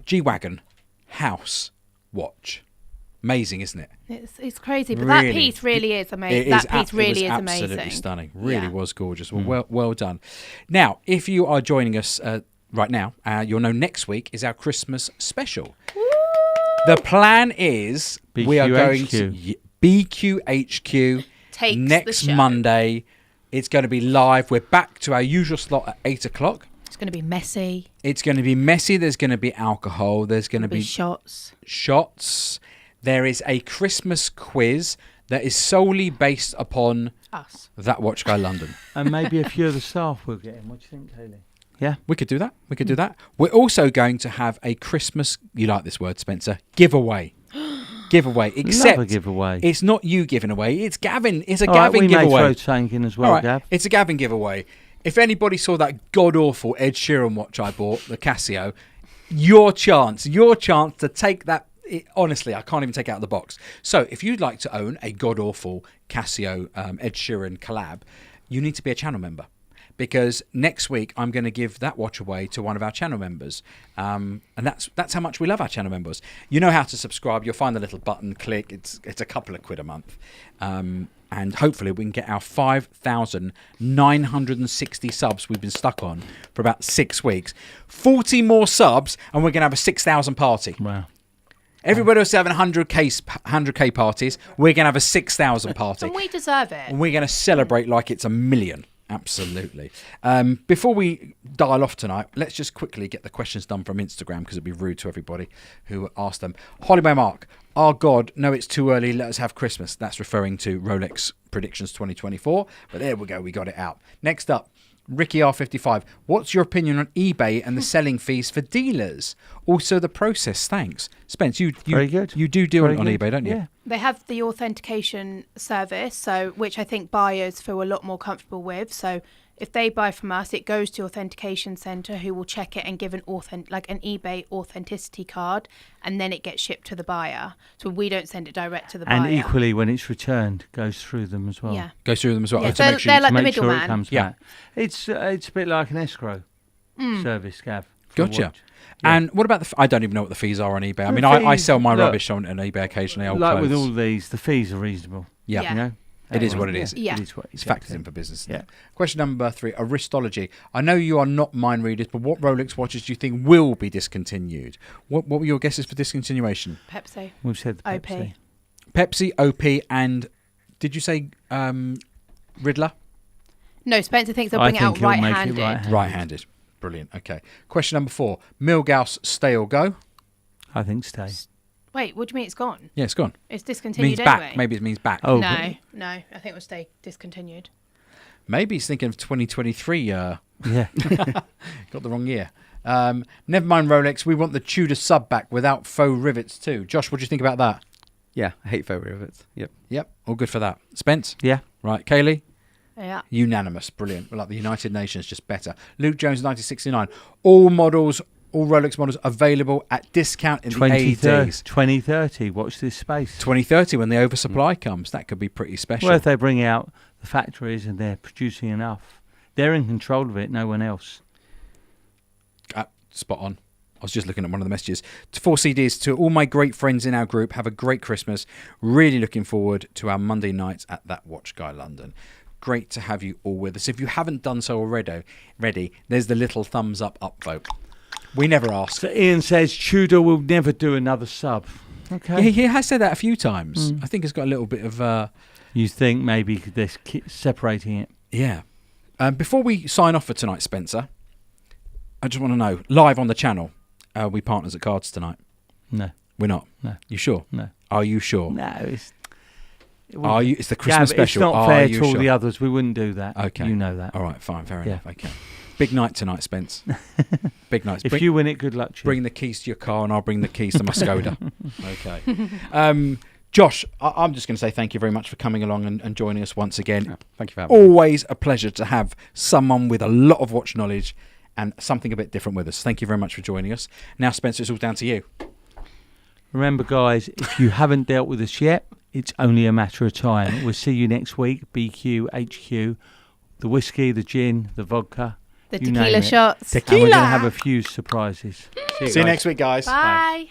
G-Wagon, house, watch. Amazing, isn't it? It's crazy, but really, that piece really is amazing. That piece really is amazing. Absolutely stunning. Really was gorgeous. Well done. Now, if you are joining us right now, you'll know next week is our Christmas special. Woo! The plan is we are going to BQHQ next Monday. It's going to be live. We're back to our usual slot at 8 o'clock. It's going to be messy. There's going to be alcohol. There's going to be shots. There is a Christmas quiz that is solely based upon us. That Watch Guy London. And maybe a few of the staff will get in. What do you think, Kaylee? Yeah. We could do that. We're also going to have a Christmas, you like this word, Spencer, giveaway. Except love a giveaway. It's not you giving away. It's Gavin. It's a Gavin giveaway. We may throw something in as well, Gav. It's a Gavin giveaway. If anybody saw that god-awful Ed Sheeran watch I bought, the Casio, your chance to take that. Honestly, I can't even take it out of the box. So if you'd like to own a god-awful Casio Ed Sheeran collab, you need to be a channel member. Because next week I'm going to give that watch away to one of our channel members. And that's how much we love our channel members. You know how to subscribe. You'll find the little button, click. It's a couple of quid a month. And hopefully we can get our 5,960 subs we've been stuck on for about 6 weeks. 40 more subs and we're going to have a 6,000 party. Wow. Everybody else is having 100k parties. We're going to have a 6,000 party. And we deserve it. And we're going to celebrate like it's 1 million. Absolutely. Before we dial off tonight, let's just quickly get the questions done from Instagram because it'd be rude to everybody who asked them. Holiday Mark, oh God, no, it's too early. Let us have Christmas. That's referring to Rolex Predictions 2024. But there we go. We got it out. Next up, Ricky R55, what's your opinion on eBay and the selling fees for dealers? Also the process, thanks. Spence, you Very good. You do deal Very on good. eBay, don't you? Yeah. They have the authentication service, so which I think buyers feel a lot more comfortable with. So if they buy from us, it goes to authentication centre, who will check it and give an eBay authenticity card, and then it gets shipped to the buyer. So we don't send it direct to the buyer. And equally, when it's returned, goes through them as well. Yeah. Goes through them as well. Yeah, to make sure they're you- like the Make sure it middleman. comes Yeah. back. It's a bit like an escrow service, Gav. for a Gotcha. watch. Yeah. And what about I don't even know what the fees are on eBay. I The mean, I fees, sell my look, rubbish on eBay occasionally. Old Like clothes. with all these, the fees are reasonable. Yeah. Yeah. You know? It is what it is. Yeah. It is what It's exactly. factored in for business. Yeah. Question number 3, Aristology. I know you are not mind readers, but what Rolex watches do you think will be discontinued? What were your guesses for discontinuation? Pepsi. We've said the OP. Pepsi. Pepsi, OP, and did you say Riddler? No, Spencer thinks they'll I bring it out think he'll make it right-handed. right-handed. Right-handed. Brilliant. Okay. Question number 4, Milgauss, stay or go? I think stay. Wait, what do you mean it's gone? Yeah, it's gone. It's It discontinued means back. anyway. Maybe it means back. Oh, No, I think it will stay discontinued. Maybe he's thinking of 2023. yeah. Got the wrong year. Never mind Rolex. We want the Tudor sub back without faux rivets too. Josh, what do you think about that? Yeah, I hate faux rivets. Yep. Yep, all good for that. Spence? Yeah. Right. Kaylee? Yeah. Unanimous. Brilliant. We're like the United Nations, just better. Luke Jones, 1969. All models, all Rolex models available at discount in the 2030. AEDs. 2030. Watch this space. 2030 when the oversupply comes. That could be pretty special. Well, if they bring out the factories and they're producing enough, they're in control of it. No one else. Spot on. I was just looking at one of the messages. 4 CDs to all my great friends in our group. Have a great Christmas. Really looking forward to our Monday nights at That Watch Guy London. Great to have you all with us. If you haven't done so already, there's the little thumbs up upvote. We never ask. So Ian says Tudor will never do another sub. Okay. Yeah, he has said that a few times. I think it's got a little bit of... You think maybe they're separating it? yeah. Before we sign off for tonight, Spencer, I just want to know, live on the channel, are we partners at Cards tonight? No. We're not? No. You sure? No. Are you sure? No. It's It's the Christmas special. It's not Are fair you to all sure? the others. We wouldn't do that. Okay. You know that. All right, fine, fair Yeah. enough. Okay. Big night tonight, Spence. Big night. If you win it, good luck to you. Bring the keys to your car and I'll bring the keys to my Skoda. Okay. Josh, I'm just going to say thank you very much for coming along and joining us once again. Yeah, thank you for having me. Always a pleasure to have someone with a lot of watch knowledge and something a bit different with us. Thank you very much for joining us. Now, Spencer, it's all down to you. Remember, guys, if you haven't dealt with us yet, it's only a matter of time. We'll see you next week. BQ, HQ, the whiskey, the gin, the vodka. The you name tequila it. shots. And we're going to have a few surprises. See you guys. next week, guys. Bye.